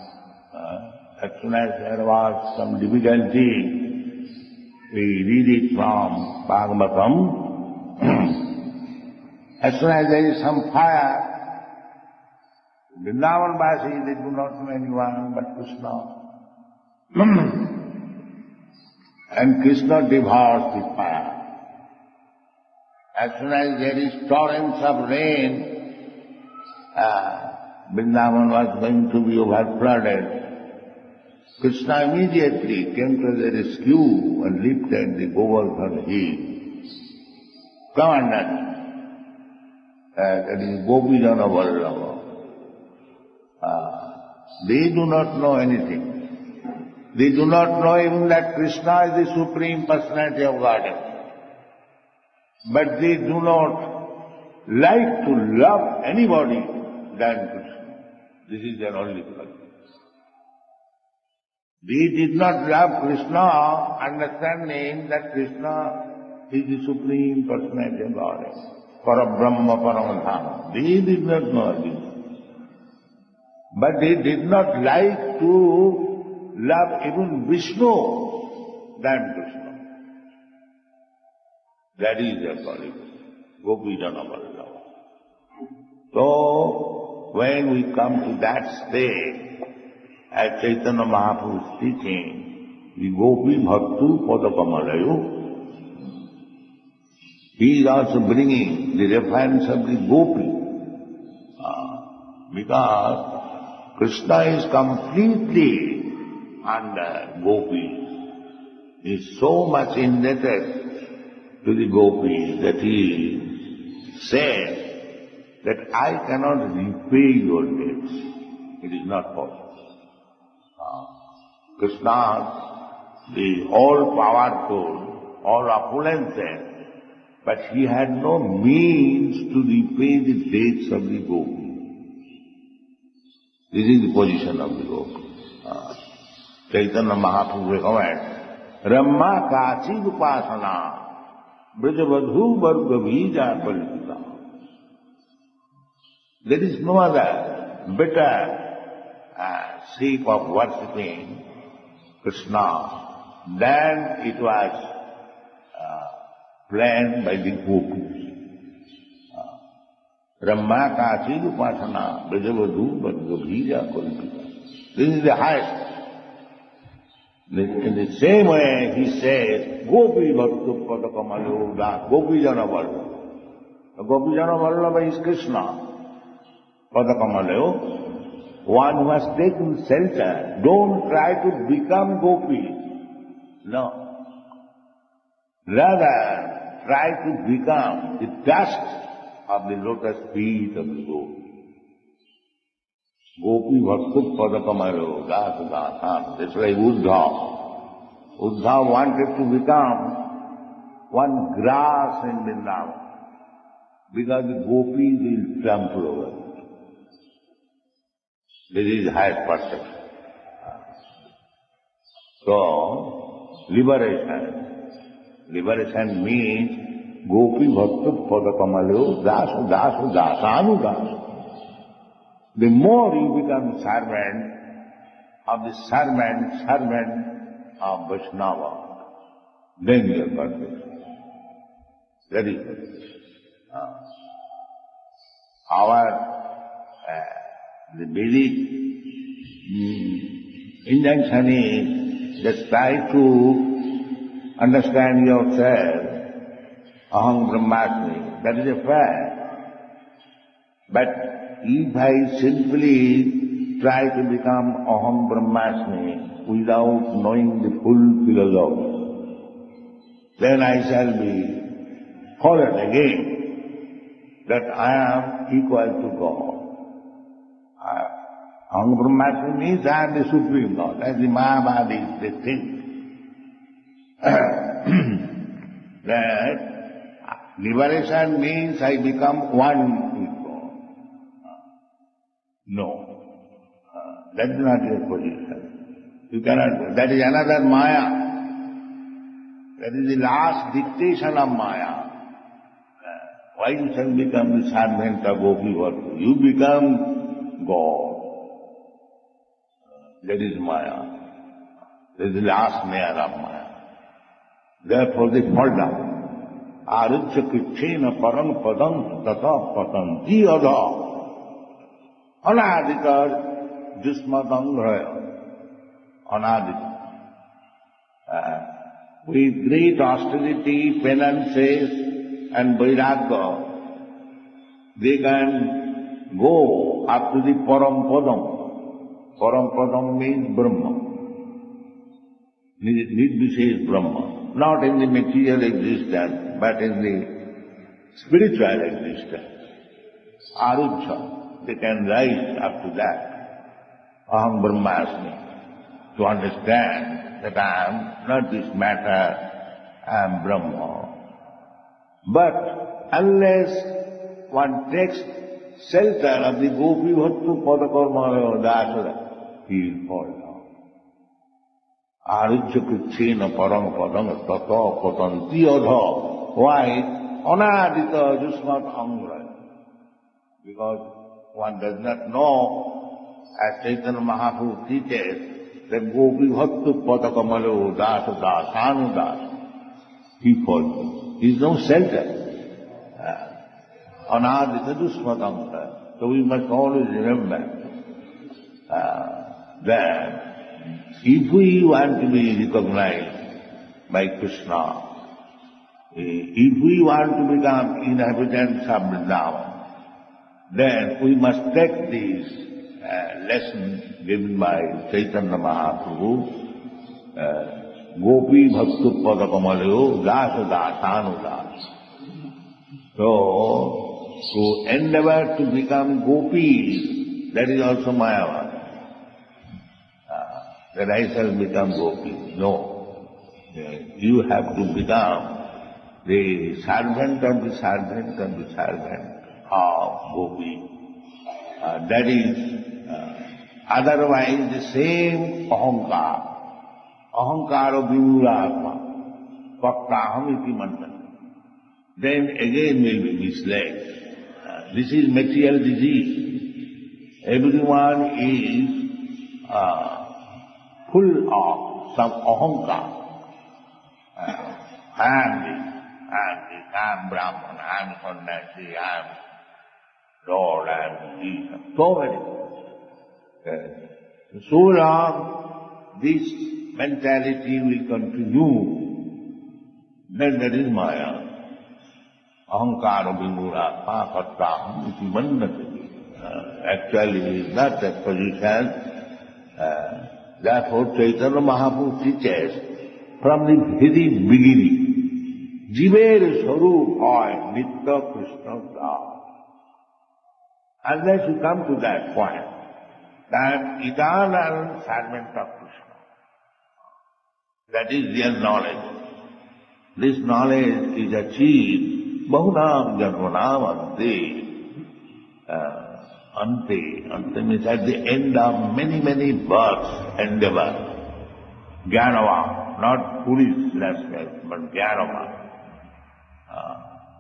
As soon as there was some difficulty, we read it from Bhagavatam. As soon as there is some fire, Vrindavan Vasi, they do not know anyone but Krishna. And Krishna devours the fire. As soon as there is torrents of rain, Vrindavan was going to be overflooded. Krishna immediately came to the rescue and lifted the Govardhan hill. Come under. That is Gopijana Vallabha. They do not know anything. They do not know even that Krishna is the Supreme Personality of Godhead. But they do not like to love anybody than Krishna. This is their only purpose. They did not love Krishna, understanding that Krishna is the Supreme Personality of Godhead, Parabrahma Paramadhana. They did not know this. But he did not like to love even Vishnu than Krishna. That is the quality. Gopijana Vallabha. So, when we come to that state, as Chaitanya Mahaprabhu is teaching, the Gopi Bhaktu Padakamalayuh, he is also bringing the reference of the Gopi. Because Krishna is completely under Gopi. He is so much indebted to the Gopi that he said that I cannot repay your debts. It is not possible. Krishna, the all-powerful, all-opulent, but he had no means to repay the debts of the Gopi. This is the position of the Gopi. Chaitanya Mahaprabhu recommends, Ramma Kachi Upasana, Brajavadhu Varga Bija Palpita. There is no other better shape of worshipping Krishna than it was planned by the Gopis. Ramma Kachi Upasana, Brajavadhu Varga Bija Palpita. This is the highest. In the same way, he says, Gopi Bhaktu Padakamalu Das, Gopijana Vallabha. Gopijana Vallabha is Krishna. Padakamalu, one who has taken shelter. Don't try to become Gopi. No. Rather, try to become the dust of the lotus feet of the Gopi. Gopi Bhaktu Padakamalu Das Dasam. That's why Uddhava wanted to become one grass in Vrindaban because the Gopis will trample over it. This is highest perception. So, liberation means Gopi Bhaktu Padakamalu Das Dasanu Das. The more you become servant of Vaishnava, then you are perfect. That is it. The basic injunction is just try to understand yourself, aham brahmasmi, that is a fact. But if I simply try to become aham brahmasmi without knowing the full philosophy, then I shall be fallen again that I am equal to God. Aham brahmasmi means I am the Supreme God, as the Mayavadis they think. That liberation means I become one with God. No, that is not your position. You cannot. That is another Maya. That is the last dictation of Maya. Why you shall become the servant of Gopi Bhaktu? You become God. That is Maya. That is the last layer of Maya. Therefore they fall down. Arujya Krichena Param Padam Tata Patanti Adha. Anadika Jusmadangraya. Anadika. With great austerity, penances and vairagya, they can go up to the Param Padam. Param Padam means Brahma. Nirvishesha Brahma. Not in the material existence, but in the spiritual existence. Arujya, they can rise up to that. Aham Brahmasmi. To understand that I am not this matter, I am Brahma. But unless one takes shelter of the Gopi Bhaktu Padakarma Dasara, he will fall down. Arujya Krichena Parang Padang Tata Patanti Adha. Why? Anadita Jusmat Angra. Because one does not know as Chaitanya Mahaprabhu teaches, that Gopi Bhattu Padakamalo Dasa Dasanu Dasa. He follows. He is no shelter. Anadita Dushmatanga. So we must always remember that if we want to be recognized by Krishna, if we want to become inhabitants of Vrindaban, then we must take this lesson given by Chaitanya Mahaprabhu, Gopi Bhaktu Padakamalayo Dasa Dasanu Dasa. So, to endeavor to become gopis, that is also Mayavad. That I shall become gopi. No. You have to become the servant of the servant of the servant of gopi. That is, otherwise the same ahankara vimulatma, paktaham iti mantana. Then again will be misled. This is material disease. Everyone is full of some ahankara. I am Brahman, I am Sannyasi, I am Lord, I am Jesus. So many. So long this mentality will continue, then that is Maya. Ahankara vimura papattaham iti mannati. Actually it is not that position. Therefore Chaitanya Mahaprabhu teaches from the very beginning, Jiver Sarup hoy Nitya Krishna Das. Unless you come to that point, that eternal servant of Krishna, that is real knowledge. This knowledge is achieved Bahunam Janmanam Ante means at the end of many births, endeavor. Jnanava, not foolishness, but Jnanava.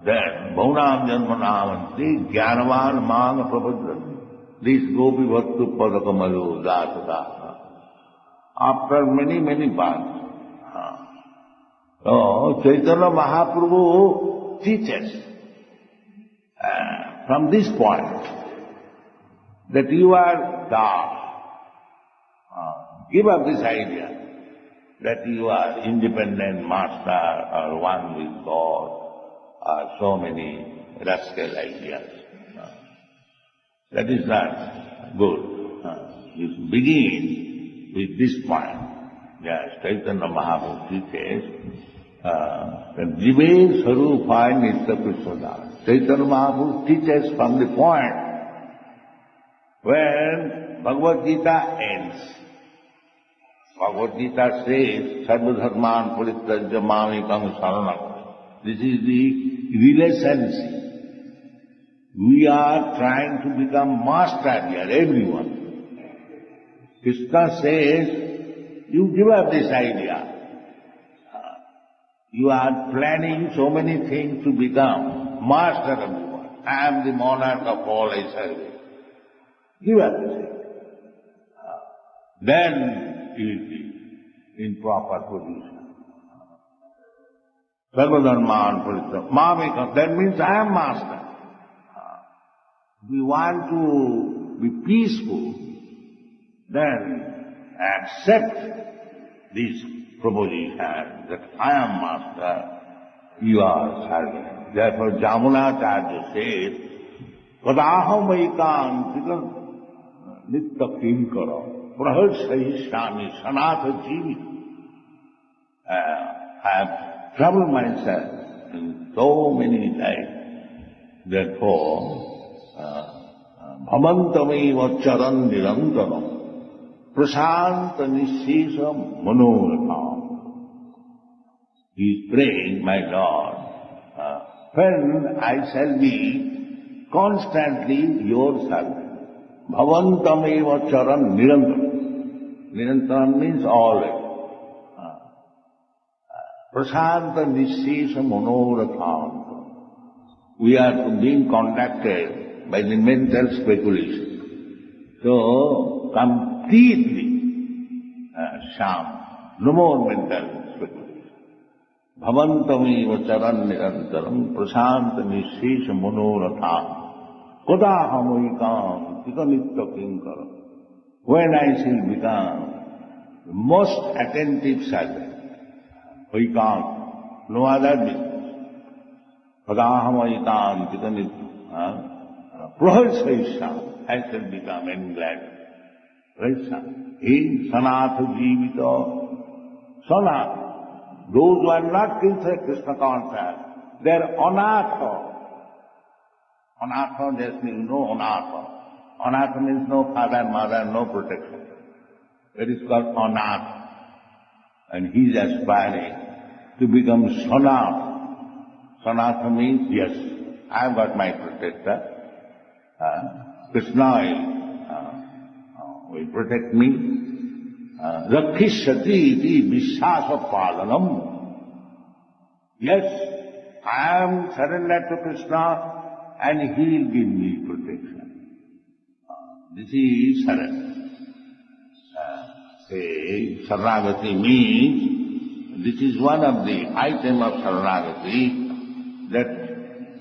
Then, Bahunam Janmanam Ante, Jnanavan Manga Prabhadran. This Gopi Bhattu Padakamalu Dasa Dasa. After many births. So, Chaitanya Mahaprabhu teaches from this point that you are Das. Give up this idea that you are independent master or one with God or so many rascal ideas. That is not good. You begin with this point. Yes, Chaitanya Mahaprabhu teaches that Jive Sarupaya Nitya Krishna Das. Chaitanya Mahaprabhu teaches from the point when Bhagavad Gita ends. Bhagavad Gita says, Sarva Dharman Parityajya Mamekam Saranam. This is the relationship. We are trying to become master here, everyone. Krishna says, you give up this idea. You are planning so many things to become master of the world. I am the monarch of all I serve. Give up this idea. Then you will be in proper position. Sarvadharman Paritya. Mamekam, that means I am master. We want to be peaceful, then accept this proposition that I am master, you are servant. Therefore Jamunacharya says, Kadaham Vaikantika Nitya Kinkara Prahar Sahishami Sanatha Jivi. I have troubled myself in so many lives. Therefore, Bhamantame charan nirantaram prasanta nishesha manoratham. He is praying, my Lord, when I shall be constantly your servant. Bhavantame charan nirantaram. Nirantaram means always. Prasanta nishesha manoratham. We are being conducted by the mental speculation. So, completely sham, no more mental speculation. Bhavantamiva charan nirantaram prasanta nishesha manoratham kodahamoikam tikanitya kinkaram. When I shall become the most attentive servant, oikam, no other business, kodahamoikam tikanitya prahasayisham, I shall become enlightened. In sanatha jivita, sanatha. Those who are not Krishna conscious, they are anatha. Anatha just means no anatha. Anatha means no father, mother, no protection. That is called anatha. And he is aspiring to become sanatha. Sanatha means, yes, I have got my protector. Krishna will protect me. Rakhishyati iti vishwasa palanam. Yes, I am surrendered to Krishna and he will give me protection. This is surrender. Saranagati means, this is one of the items of Saranagati, that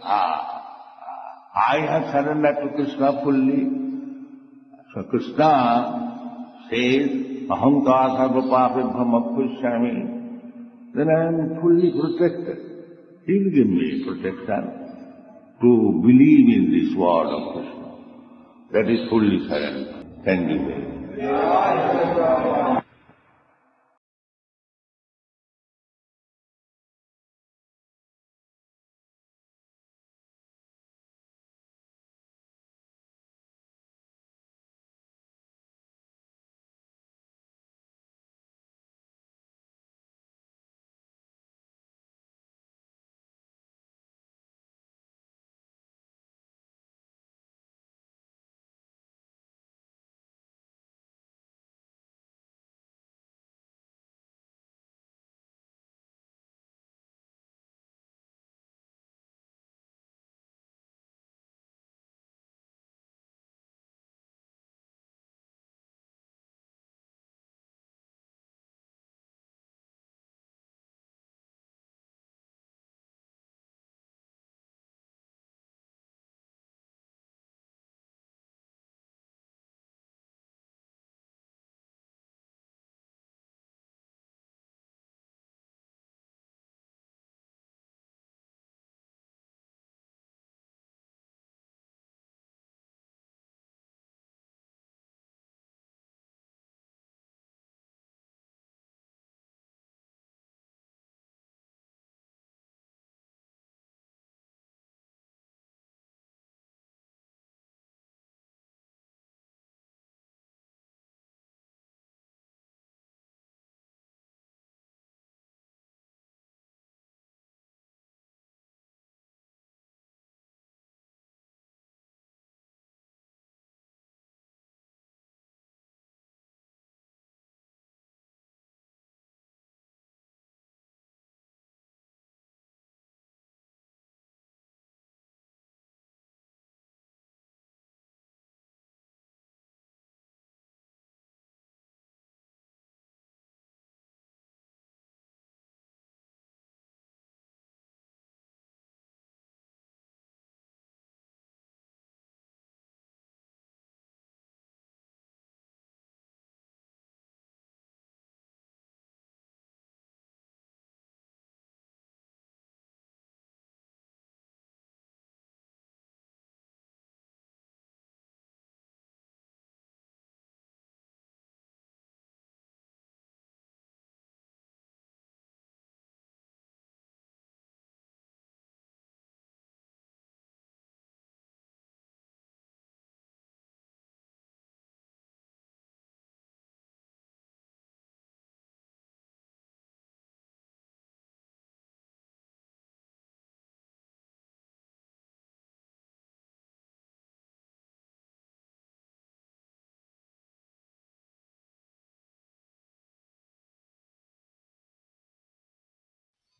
I have surrendered to Krishna fully. So Krishna says, Ahamkar sarvapapibham apushyami. Then I am fully protected. He will give me protection to believe in this word of Krishna. That is fully surrender. Thank you very much.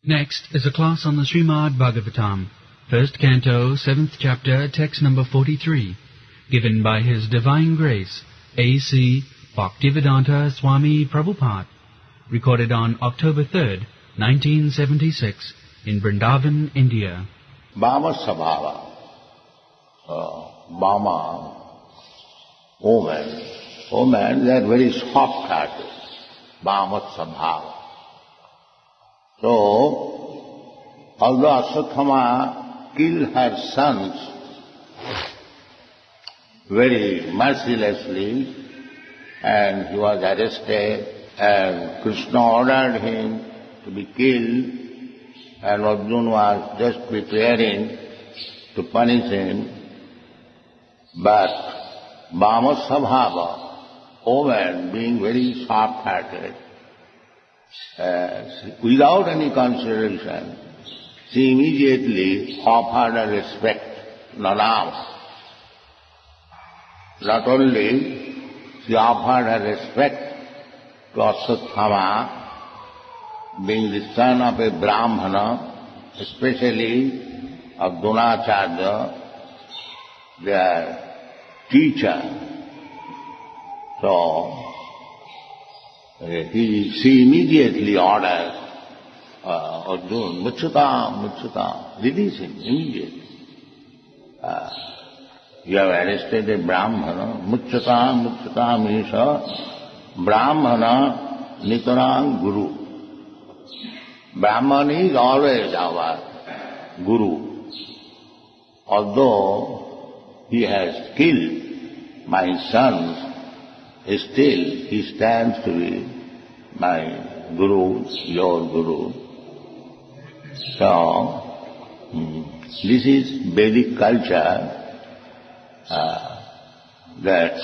Next is a class on the Srimad Bhagavatam, first canto, 7th chapter, text number 43, given by His Divine Grace, A.C. Bhaktivedanta Swami Prabhupada, recorded on October 3rd, 1976, in Vrindaban, India. Vama Sabhava. Vama, woman. Women, they are very soft-hearted. Vama Sabhava. So, although Ashwatthama killed her sons very mercilessly, and he was arrested, and Krishna ordered him to be killed, and Arjuna was just preparing to punish him. But Vama Sabhava, woman being very soft-hearted, without any consideration, she immediately offered her respect, Nanam. Not only she offered her respect to Ashwatthama, being the son of a Brahmana, especially of Dronacharya, their teacher. So, she immediately ordered Arjuna, Muchyata, release him immediately. You have arrested a Brahmana, Muchyata Misha, Brahmana Nitarang Guru. Brahman is always our Guru. Although he has killed my sons, still he stands to be my Guru, your Guru. So, this is Vedic culture, that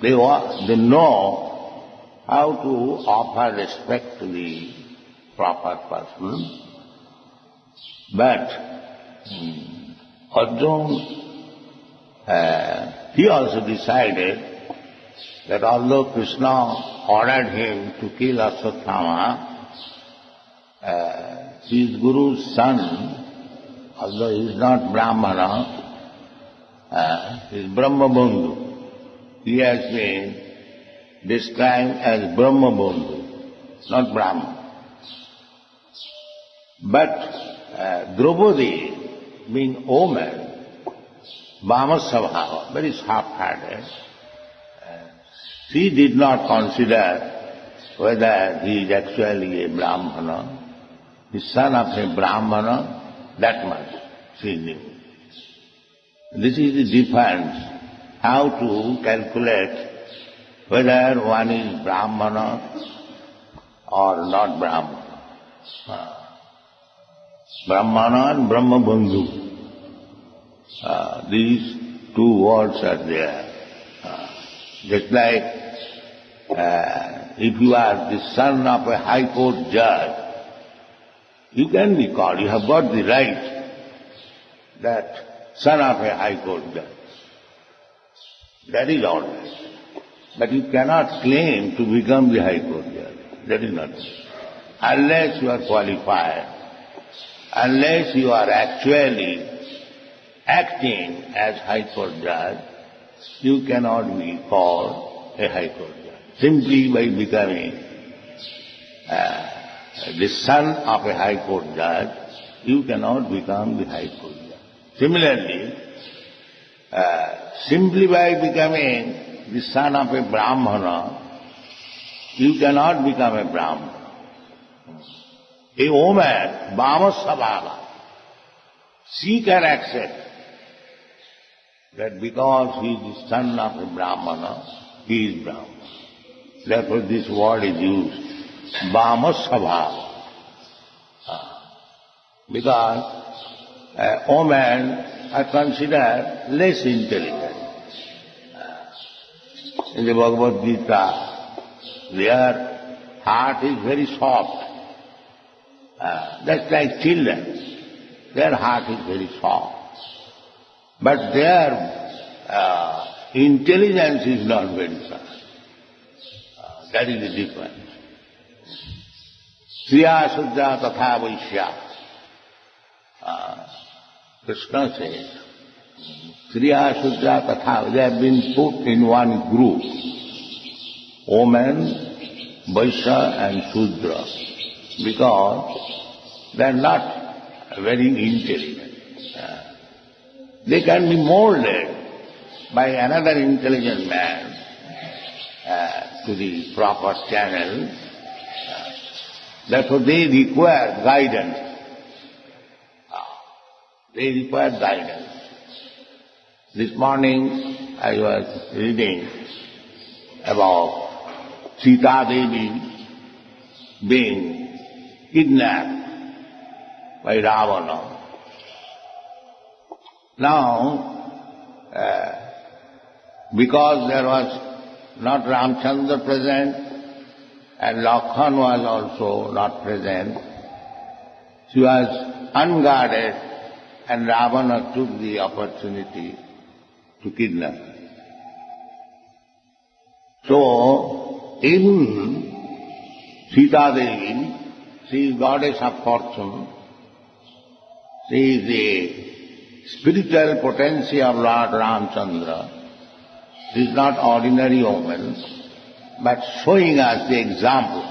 they know how to offer respect to the proper person. But Arjuna, he also decided that although Krishna ordered him to kill Ashwatthama, his Guru's son, although he is not Brahmana, is Brahmabandhu. He has been described as Brahmabandhu, not Brahman. But Draupadi, being woman, Vama Sabhava, very soft-hearted, she did not consider whether he is actually a Brahmana, the son of a Brahmana, that much she knew. This is the difference, how to calculate whether one is Brahmana or not Brahmana. Brahmana and Brahmabandhu, these two words are there. Just like if you are the son of a high court judge, you can be called, you have got the right, that son of a high court judge. That is all right. But you cannot claim to become the high court judge. That is not right. Unless you are qualified, unless you are actually acting as high court judge, you cannot be called a high court judge. Simply by becoming the son of a high court judge, you cannot become the high court judge. Similarly, simply by becoming the son of a Brahmana, you cannot become a Brahmana. A woman, Vama Sabhava, she can accept that because he is the son of a Brahmana, he is Brahmana. Therefore this word is used, Vama Sabhava. Because women are considered less intelligent. In the Bhagavad Gita, their heart is very soft. Just like children, their heart is very soft. But their intelligence is not very soft. That is the difference. Shriya Sudra Tatha Vaishya. Krishna says, Shriya Sudra Tatha, they have been put in one group. women, Vaishya and Shudra, because they are not very intelligent. They can be molded by another intelligent man to the proper channel. Therefore they require guidance. They require guidance. This morning I was reading about Sita Devi being kidnapped by Ravana. Now, because there was not Ramchandra present and Lakshman was also not present, she was unguarded and Ravana took the opportunity to kidnap her. So, in Sita Devi, she is goddess of fortune, she is the spiritual potency of Lord Ramchandra. She is not ordinary woman, but showing us the example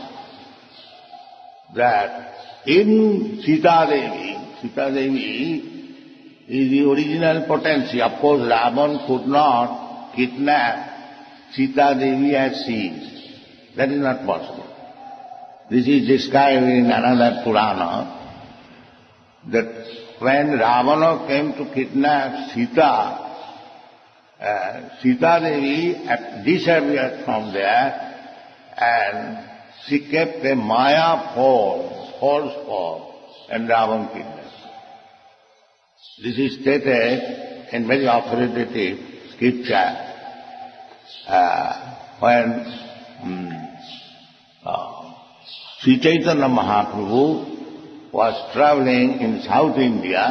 that in Sita Devi is the original potency. Of course, Ravan could not kidnap Sita Devi as she is. That is not possible. This is described in another Purana, that when Ravana came to kidnap Sita, Sita Devi disappeared from there and she kept a Maya form, false form, and Ravana kidnapped her. This is stated in very authoritative scripture when Sri Chaitanya Mahaprabhu was traveling in South India,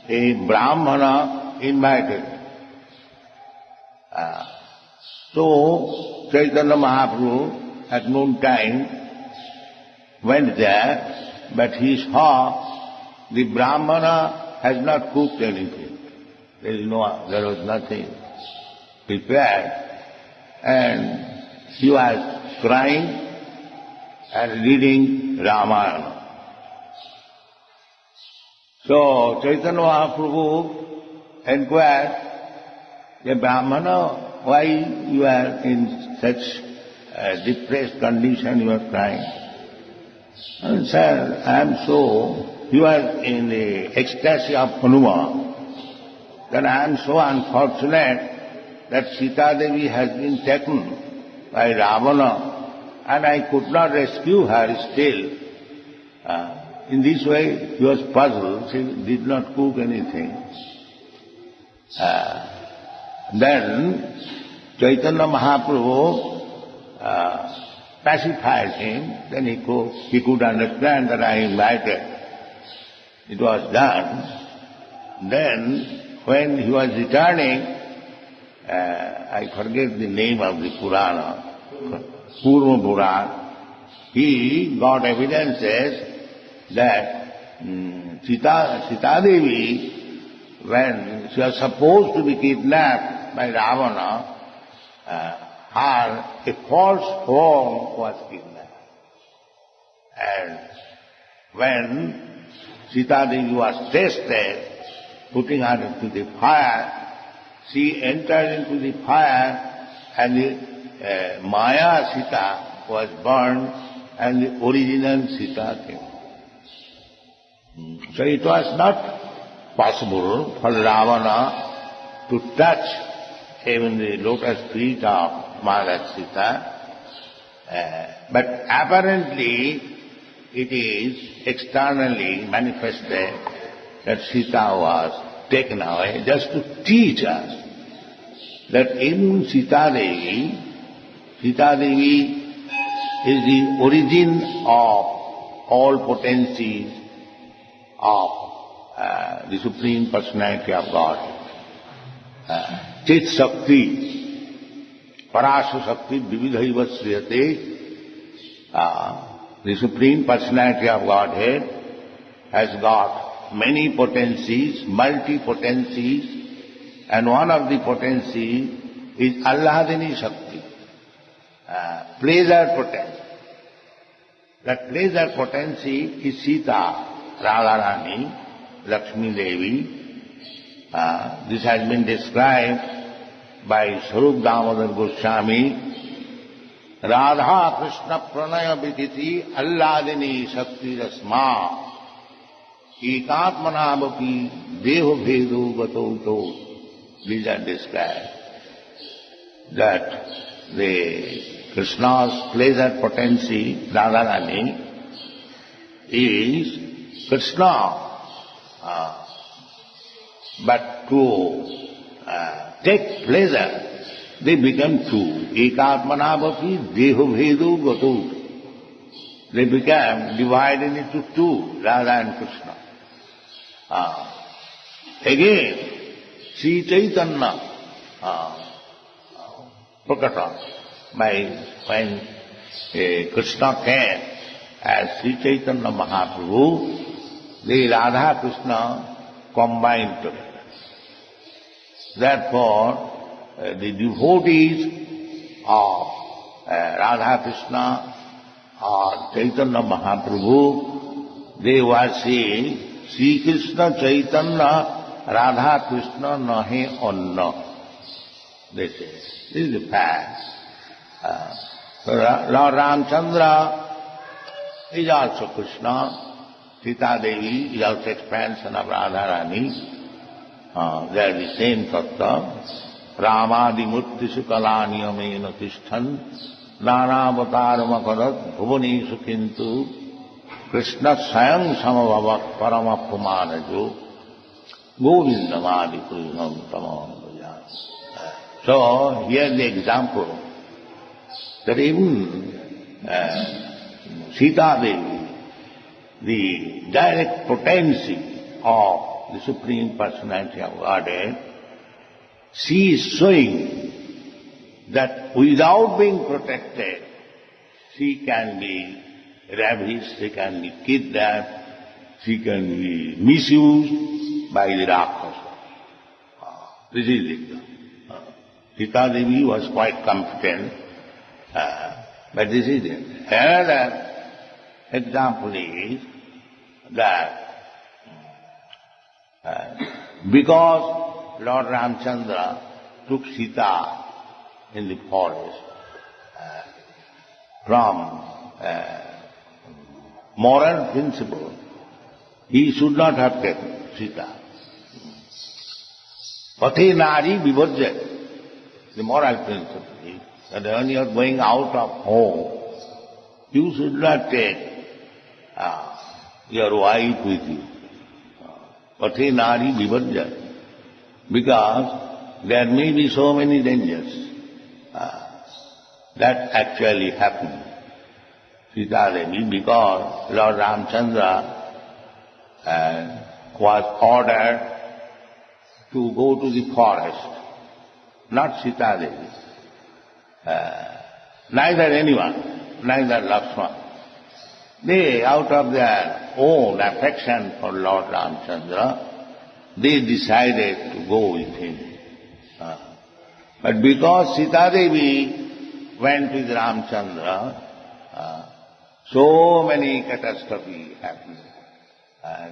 a Brahmana invited him. So Chaitanya Mahaprabhu at noontime went there, but he saw the Brahmana has not cooked anything. There was nothing prepared, and he was crying and reading Ramayana. So Chaitanya Mahaprabhu inquired, "The Brahmana, why you are in such depressed condition, you are crying?" And said, you are in the ecstasy of Hanuman. Then I am so unfortunate that Sita Devi has been taken by Ravana and I could not rescue her still. In this way he was puzzled, she did not cook anything. Then Chaitanya Mahaprabhu pacified him, then he could understand that I invited. It was done. Then when he was returning, I forget the name of the Purana, Purva Purana, he got evidences that Sita Devi, when she was supposed to be kidnapped by Ravana, a false form was kidnapped. And when Sita Devi was tested, putting her into the fire, she entered into the fire and the Maya Sita was burned and the original Sita came. So it was not possible for Ravana to touch even the lotus feet of Mother Sita, but apparently it is externally manifested that Sita was taken away just to teach us that in Sita Devi is the origin of all potencies of the Supreme Personality of God. Chit Shakti, Parasha Shakti, Vividhaiva Sriyate, the Supreme Personality of Godhead has got many potencies, multi-potencies, and one of the potencies is Alladini Shakti. pleasure potency. That pleasure potency is Sita, Radharani, Lakshmi Devi. This has been described by Swarup Damodar Goswami. Radha Krishna Pranaya Viditi Alladini Shakti Rasma Ekatmanavapi Deho Bhedo Gatauto. These are described. That the Krishna's pleasure potency, Radharani, is Krishna. But to take pleasure, they become two. Ekatmanavapi deho bhedo gato. They became divided into two, Radha and Krishna. Again, Sri Chaitanya Prakata, when Krishna came as Sri Chaitanya Mahaprabhu, the Radha Krishna combined together. Therefore, the devotees of Radha Krishna or Chaitanya Mahaprabhu, they were saying, Sri Krishna Chaitanya Radha Krishna nahe anna. They say, this is the fact. Lord Ramchandra is also Krishna. Sita Devi is also expansion of Radharani. They are the same tattva. Ramadi murti sukalani amena tishthan nanavataramakarat bhuvani sukhintu Krishna sayam samavavat paramapumanajo govindamadi krisham tamam bhajan. So here the example that even Sita Devi, the direct potency of the Supreme Personality of Godhead, she is showing that without being protected, she can be ravished, she can be kidnapped, she can be misused by the Rakshasa. This is it. Sita Devi was quite competent, but this is it. Another example is that because Lord Ramchandra took Sita in the forest from moral principle, he should not have taken Sita. Pathe nari vibhajya, the moral principle is that when you are going out of home, you should not take your wife with you. Pathe nari vibhajya, because there may be so many dangers. That actually happened. Sita Devi, because Lord Ramchandra was ordered to go to the forest, not Sita Devi, neither anyone, neither Lakshmana. They, out of their own affection for Lord Ramchandra, they decided to go with him. But because Sita Devi went with Ramchandra, so many catastrophes happened.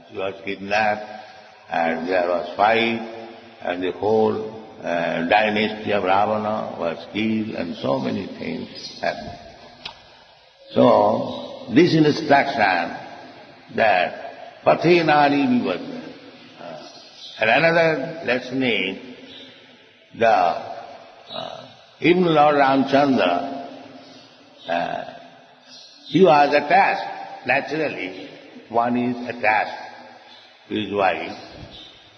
She was kidnapped, and there was fight, and the whole dynasty of Ravana was killed, and so many things happened. So, this instruction that Pathe Nari Vivajya. And another lesson is even Lord Ramchandra, he was attached. Naturally, one is attached to his wife.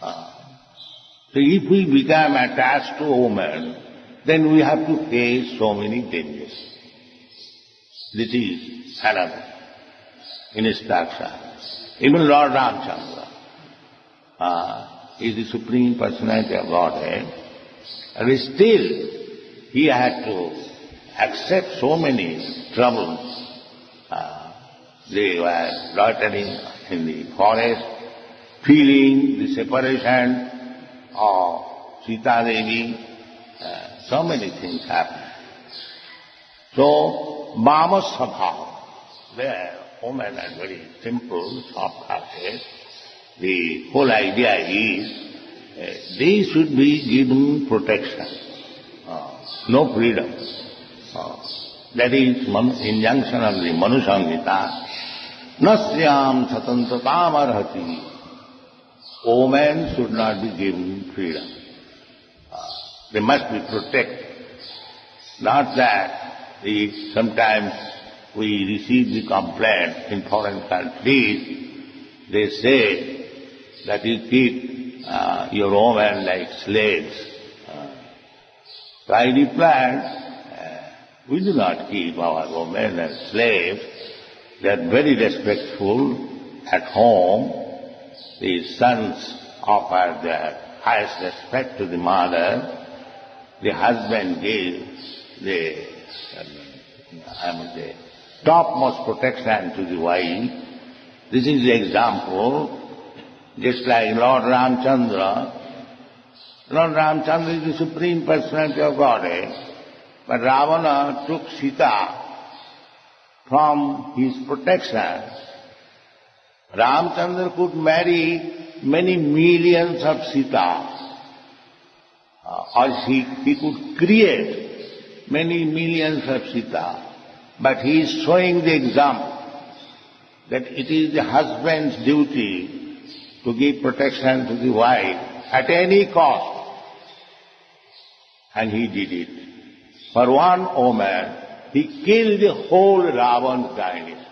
So if we become attached to a woman, then we have to face so many dangers. This is another instruction. Even Lord Ramchandra is the Supreme Personality of Godhead, and still he had to accept so many troubles. They were loitering in the forest, feeling the separation of Sita Devi. So many things happened. So, Mama Sabha, where women are very simple, soft-hearted, the whole idea is they should be given protection, no freedom. That is injunction of the Manu Samhita. Nasyam satantatam arhati. Women should not be given freedom. They must be protected. Not that sometimes we receive the complaint in foreign countries, they say that you keep your women like slaves. So I replied, we do not keep our women as slaves. They are very respectful at home. The sons offer their highest respect to the mother. The husband gives the topmost protection to the wife. This is the example. Just like Lord Ramchandra. Lord Ramchandra is the Supreme Personality of Godhead, but Ravana took Sita from his protection. Ramchandra could marry many millions of Sita, or he could create many millions of Sita, but he is showing the example that it is the husband's duty to give protection to the wife at any cost. And he did it. For one woman, he killed the whole Ravan's dynasty.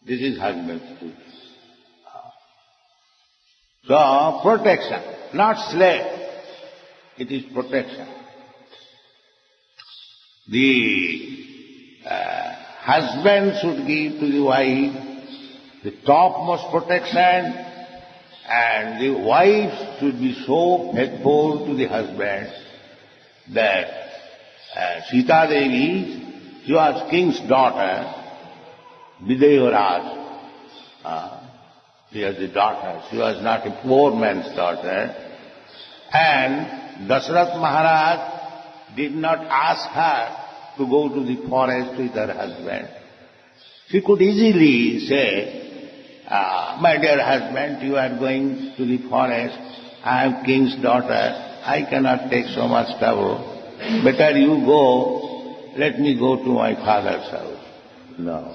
This is husband's duty. So, protection, not slave. It is protection. The husband should give to the wife the topmost protection, and the wife should be so faithful to the husband that Sita Devi, she was king's daughter, Videvaraj. She was the daughter. She was not a poor man's daughter. And Dasarath Maharaj did not ask her to go to the forest with her husband. She could easily say, my dear husband, you are going to the forest. I am king's daughter. I cannot take so much trouble. Better you go. Let me go to my father's house. No.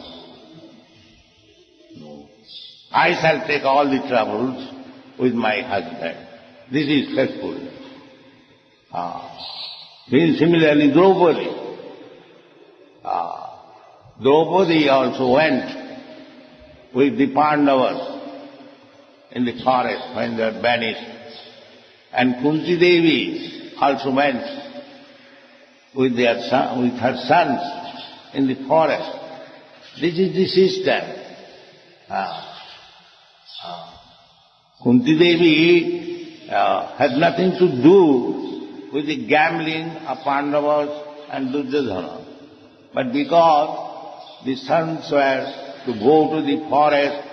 I shall take all the troubles with my husband. This is faithfulness. Similarly, Draupadi. Draupadi also went with the Pandavas in the forest when they were banished. And Kunti Devi also went with her sons in the forest. This is the system. Kunti Devi had nothing to do with the gambling of Pandavas and Duryodhana. But because the sons were to go to the forest,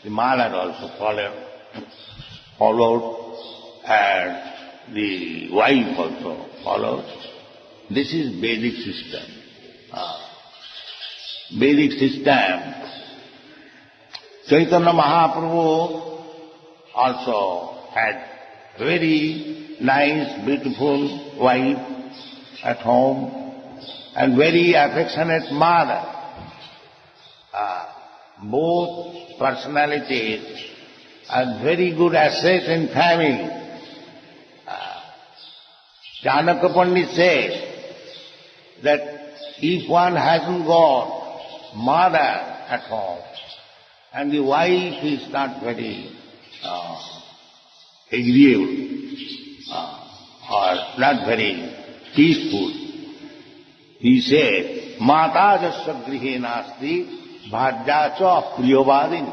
the mother also followed, and the wife also followed. This is Vedic system. Vedic system. Chaitanya Mahaprabhu also had very nice, beautiful wife at home and very affectionate mother. Both personalities are very good asset in family. Chanakya Pandit says that if one hasn't got mother at home and the wife is not very agreeable or not very peaceful, he said, Mata jasya grihe nasti bhajya cha priyovadini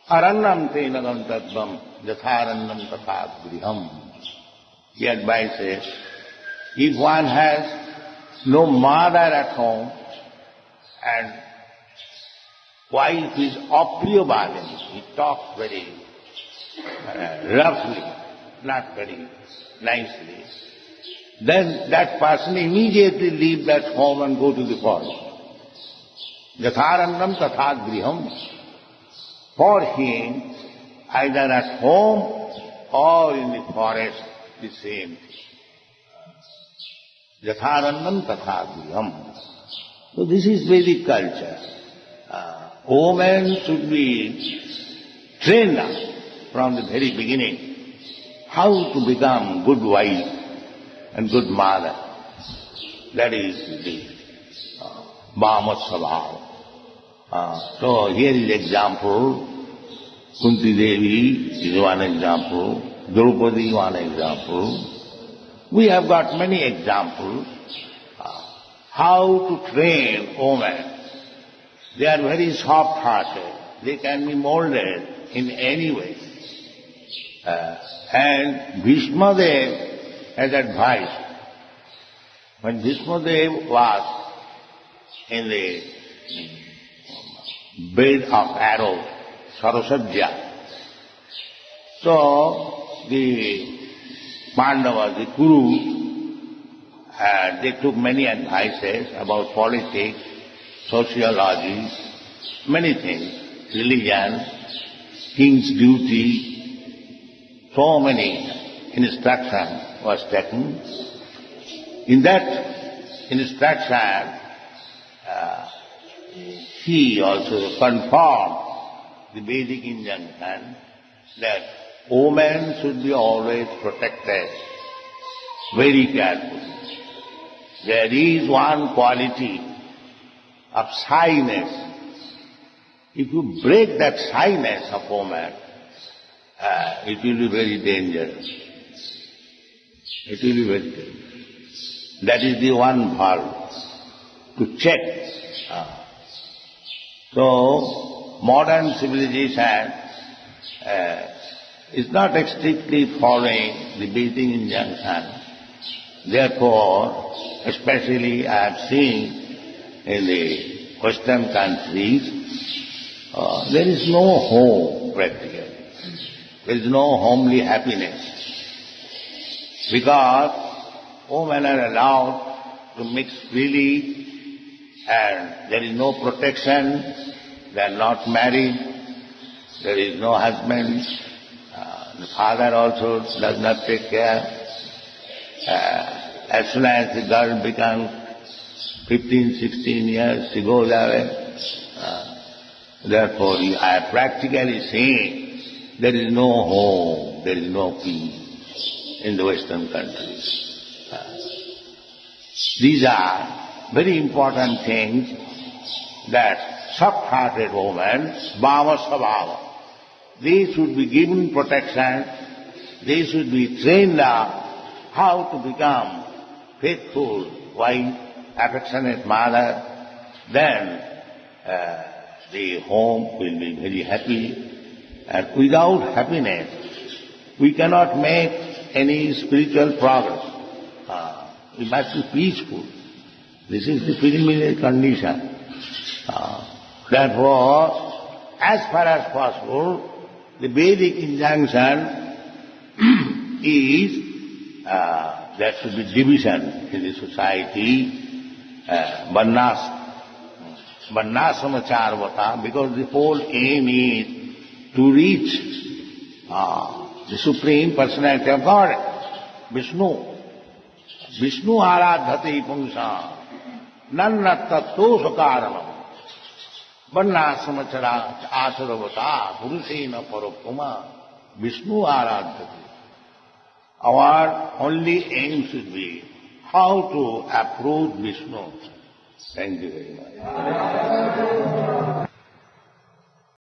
arannam te nagam tadvam jatharannam tatha griham. He advises, if one has no mother at home and wife is apriyovadini, he talks very roughly, not very nicely, then that person immediately leave that home and go to the forest. Yatharannam tatha griham. For him, either at home or in the forest, the same thing. Yatharannam tatha griham. So this is Vedic culture. Women should be trained up from the very beginning how to become good wife and good mother. That is the Bhamasabhava. So here is example. Kunti Devi is one example. Draupadi one example. We have got many examples how to train women. They are very soft-hearted. They can be molded in any way. And Bhishma Dev has advised. When Bhishma Dev was in the bed of arrows, Sarasajya, so the Pandavas, the Kurus, they took many advices about politics, sociology, many things, religion, king's duty, so many instruction was taken. In that instruction, he also confirmed the Vedic injunction that women should be always protected very carefully. There is one quality of shyness. If you break that shyness of woman, it will be very dangerous. It will be very dangerous. That is the one valve to check. So, modern civilization is not strictly following the Vedic injunction. Therefore, especially I have seen in the Western countries, there is no home practically. There is no homely happiness. Because women are allowed to mix freely and there is no protection, they are not married, there is no husband, the father also does not take care. As soon as the girl becomes 15, 16 years, she goes away. Therefore, I am practically saying there is no home, there is no peace in the Western countries. These are very important things that soft-hearted women, Bhamasabhava, they should be given protection, they should be trained up how to become faithful wife, affectionate mother, then the home will be very happy. And without happiness, we cannot make any spiritual progress. We must be peaceful. This is the preliminary condition. Therefore, as far as possible, the Vedic injunction is there should be division in the society, Varnasamacharvata, because the whole aim is to reach the Supreme Personality of God, Vishnu. Vishnu aradhate pumsa, nanna tattva karanam, Varnasamacharvata, Purusena paropuma, Vishnu aradhate. Our only aim should be how to approach Vishnu. Thank you very much.